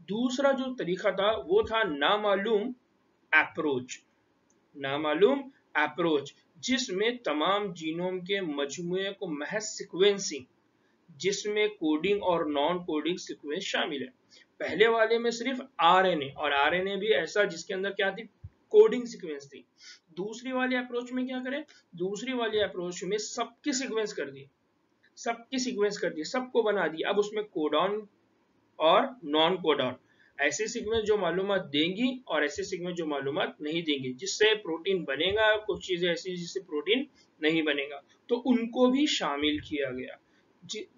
दूसरा जो तरीका था वो था नामालूम अप्रोच। नामालूम अप्रोच, जिसमें तमाम जीनोम के मजमूए को महज सीक्वेंसिंग, जिसमें कोडिंग और नॉन कोडिंग सीक्वेंस शामिल है। पहले वाले में सिर्फ आरएनए, और आरएनए भी ऐसा जिसके अंदर क्या थी? कोडिंग सीक्वेंस थी। दूसरी वाली अप्रोच में क्या करें? दूसरी वाली अप्रोच में सबकी सीक्वेंस कर दी, सबकी सीक्वेंस कर दी, सबको बना दी। अब उसमें कोडॉन और नॉन कोडॉन, ऐसे सीक्वेंस जो मालूमात देंगी और ऐसे सीक्वेंस जो मालूमात नहीं देंगे, जिससे प्रोटीन बनेगा, कुछ चीजें ऐसी जिससे प्रोटीन नहीं बनेगा, तो उनको भी शामिल किया गया।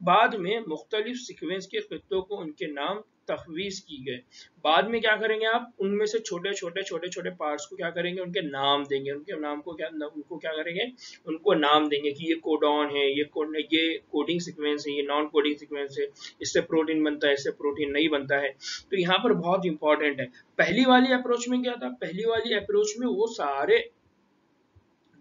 बाद में मुख्तलिफ सीक्वेंस के खित्तों को उनके नाम तफवीज की गए। बाद में क्या करेंगे आप, उनमें से छोटे छोटे पार्ट्स को क्या करेंगे, उनके नाम देंगे, उनके नाम को उनको क्या करेंगे, उनको नाम देंगे कि ये कोडॉन है, ये कोडिंग सीक्वेंस है, ये नॉन कोडिंग सीक्वेंस है, इससे प्रोटीन बनता है, इससे प्रोटीन नहीं बनता है। तो यहाँ पर बहुत इंपॉर्टेंट है। पहली वाली अप्रोच में क्या था, पहली वाली अप्रोच में वो सारे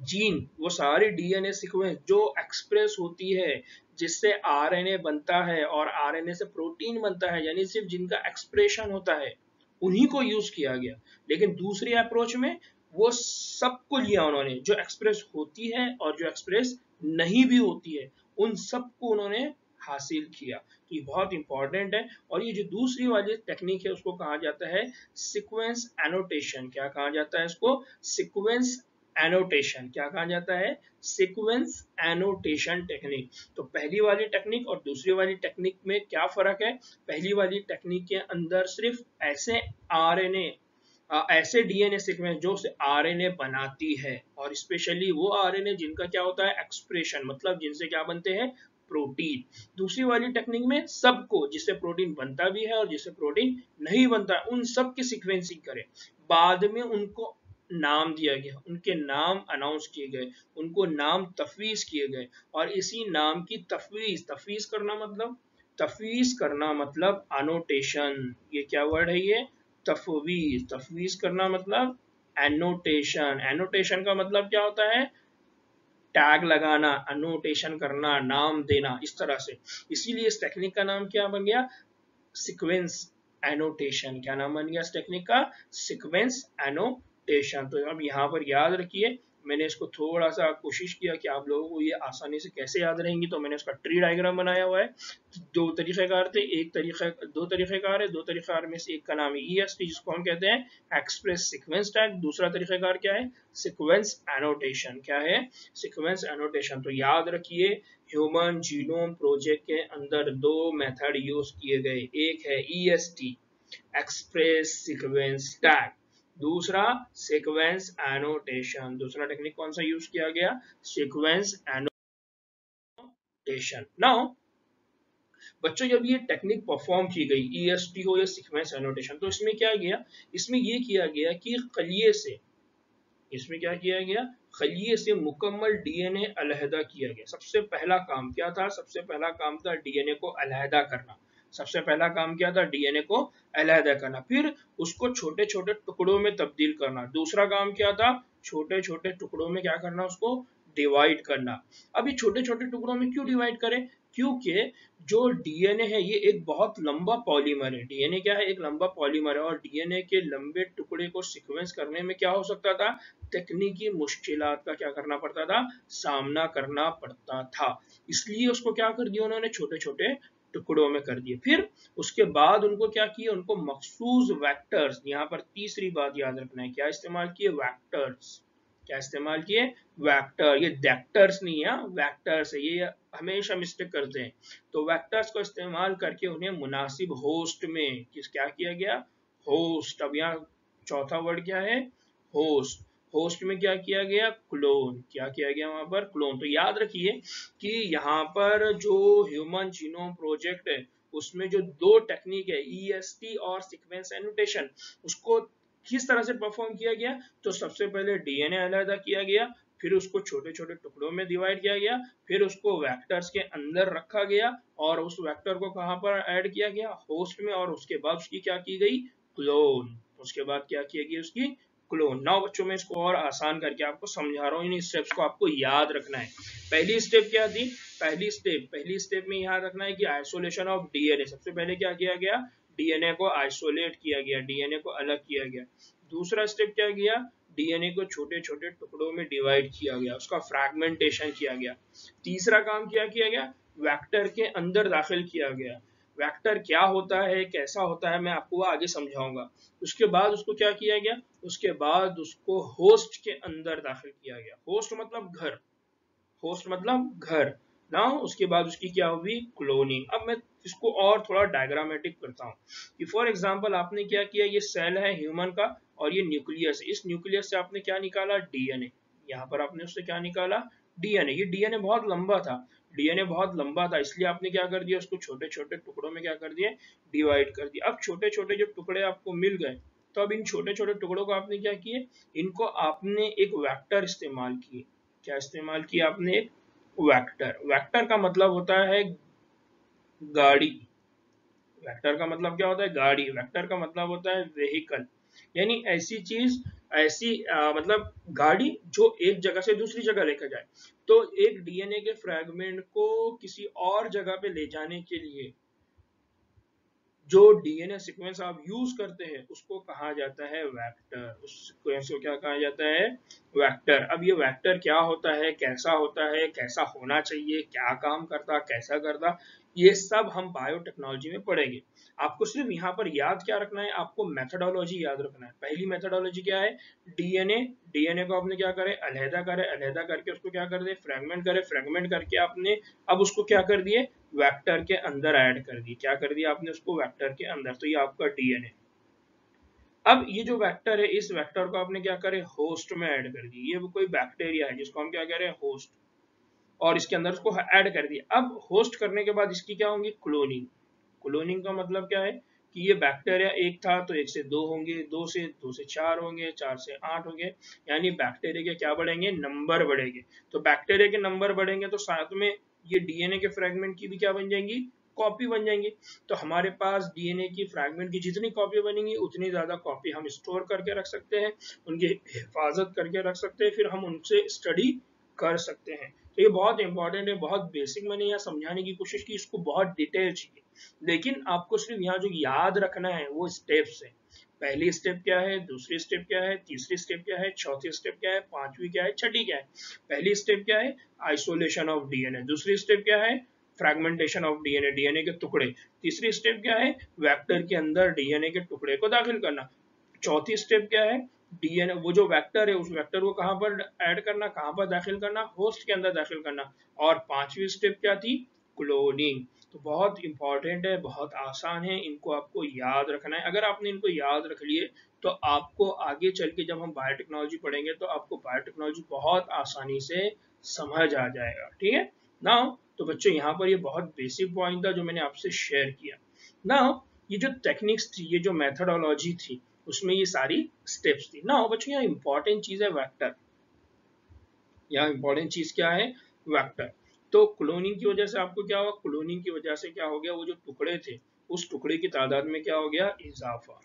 जीन, वो सारी डीएनए सीक्वेंस जो एक्सप्रेस होती है, जिससे आरएनए बनता है और आरएनए से प्रोटीन बनता है, यानी सिर्फ जिनका एक्सप्रेशन होता है, उन्हीं को यूज किया गया। लेकिन दूसरी अप्रोच में वो सबको लिया उन्होंने, जो एक्सप्रेस होती है और जो एक्सप्रेस नहीं भी होती है, उन सबको उन्होंने हासिल किया। तो ये बहुत इंपॉर्टेंट है। और ये जो दूसरी वाली टेक्निक है उसको कहा जाता है सीक्वेंस एनोटेशन। क्या कहा जाता है इसको, सीक्वेंस एनोटेशन। क्या कहा जाता है, सीक्वेंस एनोटेशन टेक्निक। तो पहली वाली टेक्निक और दूसरी वाली टेक्निक में क्या फर्क है, पहली वाली टेक्निक के अंदर सिर्फ ऐसे आरएनए, ऐसे डीएनए सीक्वेंस जो आरएनए बनाती है, और स्पेशली वो आरएनए जिनका क्या होता है एक्सप्रेशन, मतलब जिनसे क्या बनते हैं, प्रोटीन। दूसरी वाली टेक्निक में सबको, जिससे प्रोटीन बनता भी है और जिससे प्रोटीन नहीं बनता, उन सब की सीक्वेंसिंग करें। बाद में उनको नाम दिया गया, उनके नाम अनाउंस किए गए, उनको नाम तफवीज किए गए, और इसी नाम की तफवीज करना मतलब अनोटेशन। ये क्या वर्ड है, ये तफवीज करना मतलब एनोटेशन। एनोटेशन का मतलब क्या होता है, टैग लगाना, अनोटेशन करना, नाम देना, इस तरह से। इसीलिए इस टेक्निक का नाम क्या बन गया, सीक्वेंस एनोटेशन। क्या नाम बन गया इस टेक्निक का, सीक्वेंस एनोटेशन। तो अब यहाँ पर याद रखिए, मैंने इसको थोड़ा सा कोशिश किया कि आप लोगों को ये आसानी से कैसे याद रहेंगी, तो मैंने इसका ट्री डायग्राम बनाया हुआ है। दो तरीक़ेकार थे, दो तरीक़ेकार है, दो तरीक़ेकार में से एक का नाम है EST, जिसको हम कहते हैं एक्सप्रेस सीक्वेंस टैग। दूसरा तरीक़ेकार क्या है, सीक्वेंस एनोटेशन। क्या है, सीक्वेंस एनोटेशन। तो याद रखिए, ह्यूमन जीनोम प्रोजेक्ट के अंदर दो मेथड यूज किए गए, एक है EST एक्सप्रेस सीक्वेंस टैग, दूसरा सीक्वेंस एनोटेशन। दूसरा टेक्निक कौन सा यूज किया गया, सीक्वेंस एनोटेशन। नाउ बच्चों, जब ये टेक्निक परफॉर्म की गई, EST हो या सीक्वेंस एनोटेशन, तो इसमें क्या गया, इसमें ये किया गया कि खलिए से, इसमें क्या किया गया, खलिए से मुकम्मल डीएनए अलहदा किया गया। सबसे पहला काम क्या था, सबसे पहला काम था डीएनए को अलहदा करना। सबसे पहला काम क्या था, डीएनए को अलहदा करना। फिर उसको छोटे छोटे टुकड़ों में तब्दील करना। दूसरा काम क्या था, छोटे छोटे टुकड़ों में क्या करना, उसको डिवाइड करना। अब ये छोटे छोटे टुकड़ों में क्यों डिवाइड करें, क्योंकि जो डीएनए है ये एक बहुत लंबा पॉलीमर है। डीएनए क्या है, एक लंबा पॉलीमर है, और डीएनए के लंबे टुकड़े को सीक्वेंस करने में क्या हो सकता था, तकनीकी मुश्किलात का क्या करना पड़ता था, सामना करना पड़ता था। इसलिए उसको क्या कर दिया उन्होंने, छोटे छोटे टुकड़ों में कर दिए। फिर उसके बाद उनको क्या किया, उनको मखसूस वेक्टर्स, यहाँ पर तीसरी बात याद रखना है, क्या इस्तेमाल किए, वेक्टर्स। क्या इस्तेमाल किए, वेक्टर। ये वेक्टर्स नहीं है, वेक्टर्स है, ये हमेशा मिस्टेक करते हैं। तो वेक्टर्स को इस्तेमाल करके उन्हें मुनासिब होस्ट में क्या किया गया, होस्ट। अब यहाँ चौथा वर्ड क्या है, होस्ट। होस्ट में क्या किया गया, क्लोन। क्या किया गया वहां पर, क्लोन। तो याद रखिए कि यहाँ पर जो ह्यूमन जीनोम प्रोजेक्ट है, उसमें जो दो टेक्निक है, EST और सीक्वेंस एनोटेशन, उसको किस तरह से परफॉर्म किया गया, तो सबसे पहले डीएनए अलग किया गया, फिर उसको छोटे छोटे टुकड़ों में डिवाइड किया गया, फिर उसको वेक्टर्स के अंदर रखा गया, और उस वेक्टर को कहां पर ऐड किया गया, होस्ट में, और उसके बाद उसकी क्या की गई, क्लोन। उसके बाद क्या किया गया, उसकी क्लोन। नाउ बच्चों, मैं इसको और आसान करके आपको समझा रहा हूँ, इन स्टेप्स को आपको याद रखना है। पहली स्टेप क्या थी, पहली स्टेप में याद रखना है कि आइसोलेशन ऑफ डीएनए। सबसे पहले क्या किया गया, डीएनए को आइसोलेट किया गया, डीएनए को अलग किया गया। दूसरा स्टेप क्या किया, डीएनए को छोटे छोटे टुकड़ों में डिवाइड किया गया, उसका फ्रैगमेंटेशन किया गया। तीसरा काम क्या किया गया, वेक्टर के अंदर दाखिल किया गया। वेक्टर क्या होता है, कैसा होता है, मैं आपको आगे समझाऊंगा। उसके बाद उसको क्या किया गया, उसके बाद उसको होस्ट के अंदर दाखिल किया गया। होस्ट मतलब घर, होस्ट मतलब घर ना। उसके बाद उसकी क्या हुई, क्लोनिंग। अब मैं इसको और थोड़ा डायग्रामेटिक करता हूँ कि फॉर एग्जांपल आपने क्या किया, ये सेल है ह्यूमन का, और ये न्यूक्लियस है। इस न्यूक्लियस से आपने क्या निकाला, डीएनए। यहाँ पर आपने उससे क्या निकाला, डीएनए। ये डीएनए बहुत लंबा था, डीएनए बहुत लंबा था, इसलिए आपने क्या कर दिया, उसको छोटे छोटे टुकड़ों में क्या कर दिया, डिवाइड कर दिया। अब छोटे छोटे जो टुकड़े आपको मिल गए, तो अब इन छोटे छोटे टुकड़ों को आपने क्या किए, इनको आपने एक वेक्टर इस्तेमाल किए। क्या इस्तेमाल किया आपने, एक वेक्टर। वेक्टर का मतलब होता है गाड़ी। वेक्टर का मतलब क्या होता है, गाड़ी। वेक्टर का मतलब होता है व्हीकल, यानी ऐसी चीज, ऐसी मतलब गाड़ी जो एक जगह से दूसरी जगह लेकर जाए। तो एक डीएनए के फ्रैगमेंट को किसी और जगह पे ले जाने के लिए जो डीएनए सीक्वेंस आप यूज करते हैं उसको कहा जाता है वेक्टर। उस सीक्वेंस को क्या कहा जाता है, वेक्टर। अब ये वेक्टर क्या होता है, कैसा होता है, कैसा होना चाहिए, क्या काम करता, कैसा करता, ये सब हम बायोटेक्नोलॉजी में पढ़ेंगे। आपको सिर्फ यहाँ पर याद क्या रखना है, आपको मेथोडोलॉजी याद रखना है। पहली मेथोडोलॉजी क्या है, डीएनए। डीएनए को आपने क्या करे, अलहदा करे, अलहदा करके उसको क्या कर दे, फ्रेगमेंट करे, फ्रेगमेंट करके आपने अब उसको क्या कर दिए, वेक्टर के अंदर ऐड कर दी। क्या कर दिया आपने उसको, वेक्टर के अंदर। तो ये आपका डीएनए। अब ये जो वेक्टर है, इस वेक्टर को आपने क्या करे, होस्ट में ऐड कर दी। ये कोई बैक्टीरिया है जिसको हम क्या कह रहे हैं, होस्ट, और इसके अंदर उसको ऐड कर दिया। अब होस्ट करने के बाद इसकी क्या होंगी, क्लोनिंग। क्लोनिंग का मतलब क्या है कि ये बैक्टीरिया एक था तो एक से दो होंगे, दो से चार होंगे, चार से आठ होंगे, यानी बैक्टीरिया के क्या बढ़ेंगे, नंबर बढ़ेंगे। तो बैक्टीरिया के नंबर बढ़ेंगे तो साथ में ये डीएनए के फ्रेगमेंट की भी क्या बन जाएंगी, कॉपी बन जाएंगी। तो हमारे पास डीएनए की फ्रैगमेंट की जितनी कॉपी बनेंगी उतनी ज्यादा कॉपी हम स्टोर करके रख सकते हैं, उनकी हिफाजत करके रख सकते हैं, फिर हम उनसे स्टडी कर सकते हैं। तो ये बहुत इंपॉर्टेंट है, बहुत बेसिक मैंने यहाँ समझाने की कोशिश की, इसको बहुत डिटेल चाहिए, लेकिन आपको सिर्फ यहाँ जो याद रखना है वो स्टेप्स है। पहली स्टेप क्या है, दूसरी स्टेप क्या है, तीसरी स्टेप क्या है, चौथी स्टेप क्या है, पांचवी क्या है, छठी क्या है। पहली स्टेप क्या है, आइसोलेशन ऑफ डीएनए। दूसरी स्टेप क्या है, फ्रैगमेंटेशन ऑफ डीएनए, डीएनए के टुकड़े। तीसरी स्टेप क्या है, वेक्टर के अंदर डीएनए के टुकड़े को दाखिल करना। चौथी स्टेप क्या है, डीएनए, वो जो वेक्टर है उस वेक्टर को कहां पर ऐड करना, कहां पर दाखिल करना, होस्ट के अंदर दाखिल करना। और पांचवी स्टेप क्या थी, क्लोनिंग। तो बहुत इंपॉर्टेंट है, बहुत आसान है, इनको आपको याद रखना है। अगर आपने इनको याद रख लिए तो आपको आगे चल के जब हम बायोटेक्नोलॉजी पढ़ेंगे तो आपको बायोटेक्नोलॉजी बहुत आसानी से समझ आ जाएगा। ठीक है ना। तो बच्चों यहाँ पर ये बहुत बेसिक पॉइंट था जो मैंने आपसे शेयर किया ना। ये जो टेक्निक्स थी, ये जो मेथोडोलॉजी थी, उसमें ये सारी स्टेप्स थी ना। बच्चों यहाँ इंपॉर्टेंट चीज है वेक्टर। यहाँ इंपॉर्टेंट चीज क्या है, वेक्टर। तो क्लोनिंग की वजह से आपको क्या हुआ, क्लोनिंग की वजह से क्या हो गया, वो जो टुकड़े थे उस टुकड़े की तादाद में क्या हो गया, इजाफा,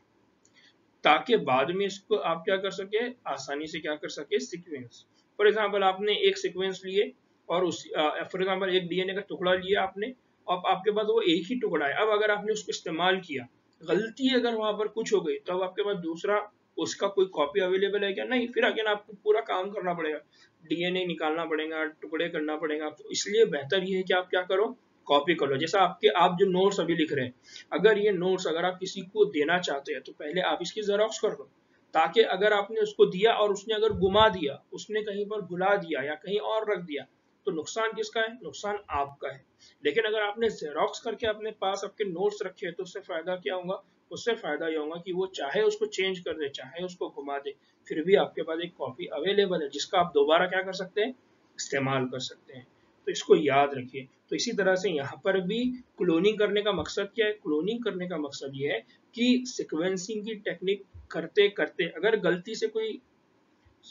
ताकि बाद में इसको आप क्या कर सके, आसानी से क्या कर सके, सीक्वेंस। फॉर एग्जाम्पल आपने एक सीक्वेंस लिए और उस फॉर एग्जाम्पल एक डीएनए का टुकड़ा लिया आपने, अब आपके पास वो एक ही टुकड़ा है। अब अगर आपने उसको इस्तेमाल किया, गलती अगर वहां पर कुछ हो गई, तो अब आपके पास दूसरा उसका कोई कॉपी अवेलेबल है क्या, नहीं। फिर अगेन आपको पूरा काम करना पड़ेगा, डीएनए निकालना पड़ेगा, टुकड़े करना पड़ेगा। तो इसलिए बेहतर ये है कि आप क्या करो, कॉपी कर लो। जैसा आप जो नोट्स अभी लिख रहे हैं, अगर ये नोट्स अगर आप किसी को देना चाहते हैं तो पहले आप इसकी जेरोक्स कर लो, ताकि अगर आपने उसको दिया और उसने अगर गुमा दिया, उसने कहीं पर भुला दिया या कहीं और रख दिया, तो नुकसान किसका है, नुकसान आपका है। लेकिन अगर आपने जेरोक्स करके अपने पास आपके नोट्स रखे तो उससे फायदा क्या होगा, उससे फायदा ये होगा कि वो चाहे उसको चेंज कर दे, चाहे उसको घुमा दे, फिर भी आपके पास एक कॉपी अवेलेबल है जिसका आप दोबारा क्या कर सकते हैं, इस्तेमाल कर सकते हैं। तो इसको याद रखिए। तो इसी तरह से यहाँ पर भी क्लोनिंग करने का मकसद क्या है, क्लोनिंग करने का मकसद ये है कि सिक्वेंसिंग की टेक्निक करते करते अगर गलती से कोई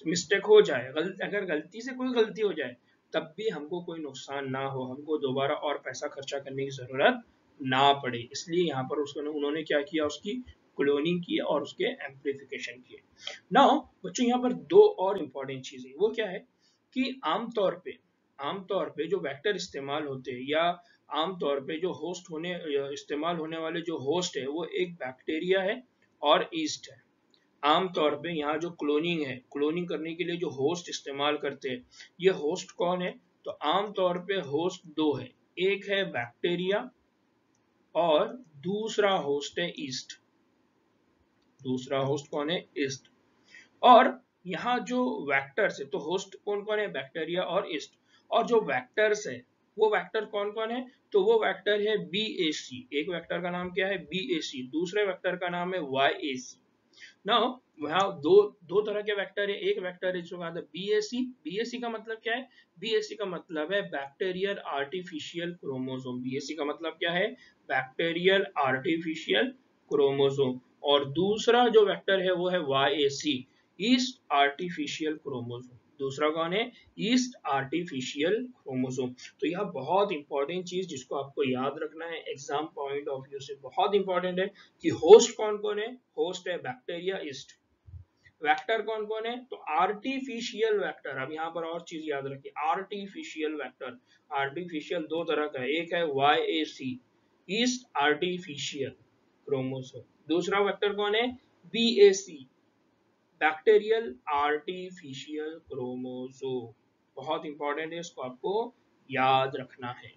मिस्टेक हो जाए, अगर गलती से कोई गलती हो जाए, तब भी हमको कोई नुकसान ना हो, हमको दोबारा और पैसा खर्चा करने की जरूरत ना पड़े। इसलिए यहाँ पर उन्होंने क्या किया, उसकी क्लोनिंग की और उसके एम्प्लीफिकेशन किए। नाउ बच्चों यहाँ पर दो और इम्पोर्टेंट चीजें, वो क्या है कि आमतौर पे जो वेक्टर इस्तेमाल होते हैं या आमतौर पे जो होस्ट होने इस्तेमाल होने वाले जो होस्ट है वो एक बैक्टीरिया है और ईस्ट है। आमतौर पे यहाँ जो क्लोनिंग है, क्लोनिंग करने के लिए जो होस्ट इस्तेमाल करते हैं, ये होस्ट कौन है, तो आमतौर पे होस्ट दो है, एक है बैक्टीरिया और दूसरा होस्ट है ईस्ट। दूसरा होस्ट कौन है, ईस्ट। और यहाँ जो वेक्टर्स है, तो होस्ट कौन कौन है, बैक्टीरिया और ईस्ट। और जो वेक्टर्स है, वो वेक्टर कौन कौन है, तो वो वेक्टर है BAC। एक वेक्टर का नाम क्या है, BAC, दूसरे वेक्टर का नाम है YAC। नाउ वहाँ दो दो तरह के वेक्टर है। एक वेक्टर है जिसको कहा था बीएसी। बीएसी का मतलब क्या है? बीएसी का मतलब है बैक्टीरियल आर्टिफिशियल क्रोमोसोम। बीएसी का मतलब क्या है? Bacterial artificial chromosome. और दूसरा जो वेक्टर है वो है वाईएसी, ईस्ट आर्टिफिशियल क्रोमोसोम। दूसरा कौन है? East artificial chromosome. तो यह बहुत इंपॉर्टेंट चीज जिसको आपको याद रखना है, एग्जाम पॉइंट ऑफ व्यू से बहुत इंपॉर्टेंट है कि होस्ट कौन कौन है। होस्ट है बैक्टीरिया, ईस्ट। वेक्टर कौन कौन है? तो आर्टिफिशियल वेक्टर। अब यहाँ पर और चीज याद रखिए, आर्टिफिशियल वेक्टर। आर्टिफिशियल दो तरह का है, एक है वाईएसी, ईस्ट आर्टिफिशियल क्रोमोसोम। दूसरा वेक्टर कौन है? BAC, bacterial artificial chromosome. बहुत इंपॉर्टेंट है, इसको आपको याद रखना है।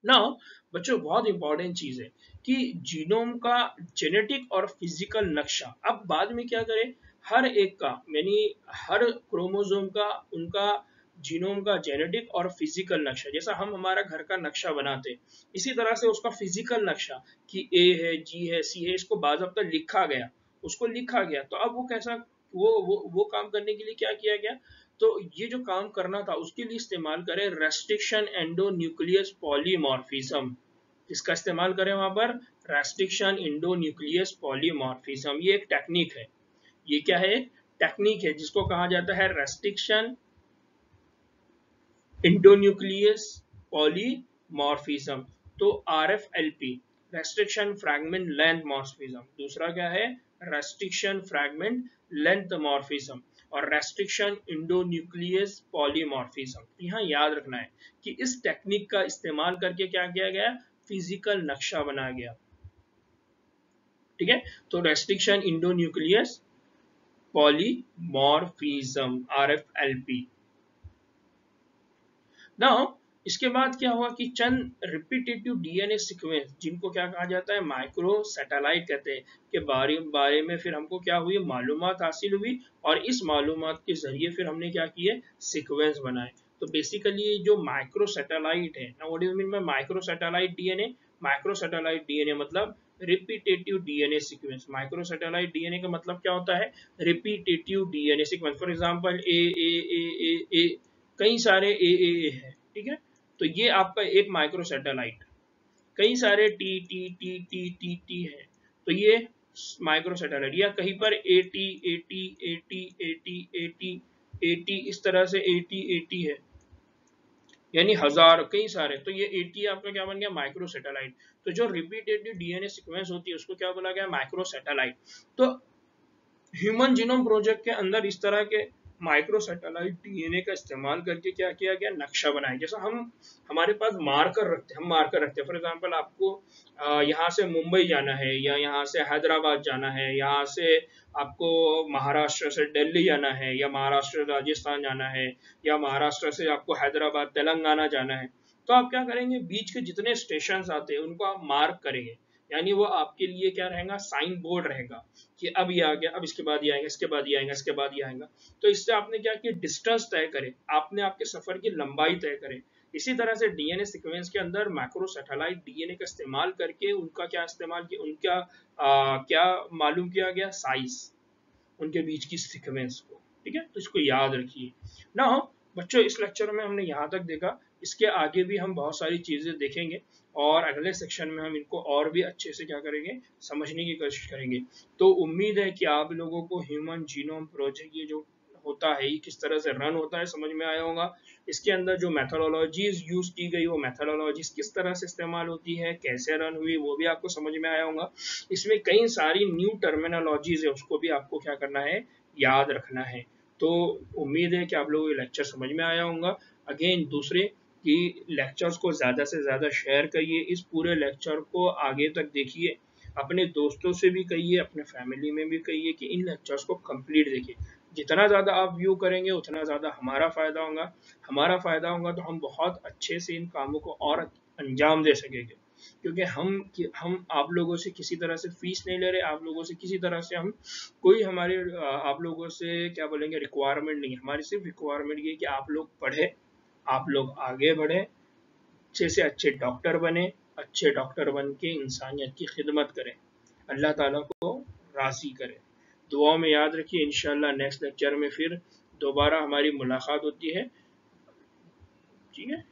नाउ बच्चों बहुत इंपॉर्टेंट चीज है कि जीनोम का जेनेटिक और फिजिकल नक्शा, अब बाद में क्या करें, हर एक का यानी हर क्रोमोसोम का उनका जीनोम का जेनेटिक और फिजिकल नक्शा, जैसा हम हमारा घर का नक्शा बनाते इसी तरह से उसका फिजिकल नक्शा कि ए है, जी है, सी है, इसको बाज़ाब्ता लिखा गया, उसको लिखा गया। तो अब वो कैसा, वो काम करने के लिए क्या किया गया, तो ये जो काम करना था उसके लिए इस्तेमाल करें रेस्ट्रिक्शन एंडोन्यूक्लियस पॉलीमॉर्फिज्म। इसका इस्तेमाल करें वहां पर, रेस्ट्रिक्शन एंडोन्यूक्लियस पॉलीमॉर्फिज्म। ये एक टेक्निक है, ये क्या है, टेक्निक है जिसको कहा जाता है रेस्ट्रिक्शन इंडोन्यूक्लियस पॉलीमॉर्फिज्म। तो RFLP, restriction fragment length morphism. दूसरा क्या है, रेस्ट्रिक्शन फ्रैगमेंट लेंथ मॉर्फिज्म और रेस्ट्रिक्शन इंडोन्यूक्लियस पॉलीमॉर्फिज्म। यहाँ याद रखना है कि इस टेक्निक का इस्तेमाल करके क्या किया गया, फिजिकल नक्शा बनाया गया। ठीक है, तो restriction endonuclease polymorphism RFLP। Now इसके बाद क्या हुआ कि चंद रिपीटेटिव डीएनए सीक्वेंस, जिनको क्या कहा जाता है, माइक्रो सैटेलाइट कहते हैं, के बारे में फिर हमको क्या हुई, मालूमात हासिल हुई और इस मालूमात के जरिए फिर हमने क्या किए, सीक्वेंस बनाए। तो बेसिकली जो माइक्रो सैटेलाइट है, ना what do you mean by microsatellite DNA, microsatellite DNA मतलब repetitive DNA sequence. Microsatellite DNA का मतलब क्या होता है, repetitive DNA sequence. For example A कई सारे ए है, ठीक है, तो ये आपका एक माइक्रो सैटेलाइट, कई सारे T T T T T T है, तो ये माइक्रो सैटेलाइट। या कहीं पर eighty eighty eighty eighty eighty eighty इस तरह से एटी एटी है, यानी हजार, कई सारे, तो ये एटी आपका क्या बन गया, माइक्रो सैटेलाइट। तो जो रिपीटेटिव डीएनए सीक्वेंस होती है उसको क्या बोला गया, माइक्रो सैटेलाइट। तो ह्यूमन जीनोम प्रोजेक्ट के अंदर इस तरह के माइक्रो सैटेलाइट डीएनए का इस्तेमाल करके क्या किया गया, नक्शा बनाया। जैसा हम हमारे पास मार्कर रखते हैं, हम मार्कर रखते हैं, फॉर एग्जांपल आपको यहाँ से मुंबई जाना है, या यहाँ से हैदराबाद जाना है, यहाँ से आपको महाराष्ट्र से दिल्ली जाना है, या महाराष्ट्र से राजस्थान जाना है, या महाराष्ट्र से आपको हैदराबाद तेलंगाना जाना है। तो आप क्या करेंगे, बीच के जितने स्टेशन आते हैं उनको आप मार्क करेंगे, यानी वो आपके लिए क्या रहेगा, साइन बोर्ड रहेगा कि अब ये आ गया, अब इसके बाद ये आएगा, इसके बाद ये आएगा, इसके बाद ये आएगा। तो इससे आपने क्या किया, डिस्टेंस तय करे, आपने आपके सफर की लंबाई तय करे। इसी तरह से डीएनए सीक्वेंस के अंदर मैक्रो सैटेलाइट डीएनए का इस्तेमाल करके उनका क्या इस्तेमाल किया, उनका क्या मालूम किया गया, साइज, उनके बीच की सीक्वेंस को। ठीक है, तो इसको याद रखिए ना। बच्चों इस लेक्चर में हमने यहाँ तक देखा, इसके आगे भी हम बहुत सारी चीजें देखेंगे और अगले सेक्शन में हम इनको और भी अच्छे से क्या करेंगे, समझने की कोशिश करेंगे। तो उम्मीद है कि आप लोगों को ह्यूमन जीनोम प्रोजेक्ट ये जो होता है, ये किस तरह से रन होता है, समझ में आया होगा। इसके अंदर जो मेथोडोलॉजीज यूज की गई, वो मेथोडोलॉजीज किस तरह से इस्तेमाल होती है, कैसे रन हुई, वो भी आपको समझ में आया होगा। इसमें कई सारी न्यू टर्मिनोलॉजीज है, उसको भी आपको क्या करना है, याद रखना है। तो उम्मीद है कि आप लोगों को ये लेक्चर समझ में आया होगा। अगेन दूसरे कि लेक्चर्स को ज़्यादा से ज़्यादा शेयर करिए, इस पूरे लेक्चर को आगे तक देखिए, अपने दोस्तों से भी कहिए, अपने फैमिली में भी कहिए कि इन लेक्चर्स को कंप्लीट देखिए। जितना ज़्यादा आप व्यू करेंगे उतना ज़्यादा हमारा फ़ायदा होगा, हमारा फ़ायदा होगा तो हम बहुत अच्छे से इन कामों को और अंजाम दे सकेंगे। क्योंकि हम आप लोगों से किसी तरह से फीस नहीं ले रहे, आप लोगों से किसी तरह से हम कोई हमारे आप लोगों से क्या बोलेंगे रिक्वायरमेंट नहीं है, हमारी सिर्फ रिक्वायरमेंट ये कि आप लोग पढ़े, आप लोग आगे बढ़े, अच्छे से अच्छे डॉक्टर बने, अच्छे डॉक्टर बन के इंसानियत की खिदमत करें, अल्लाह ताला को राज़ी करें। दुआओं में याद रखिए, इंशाल्लाह नेक्स्ट लेक्चर में फिर दोबारा हमारी मुलाकात होती है। ठीक है।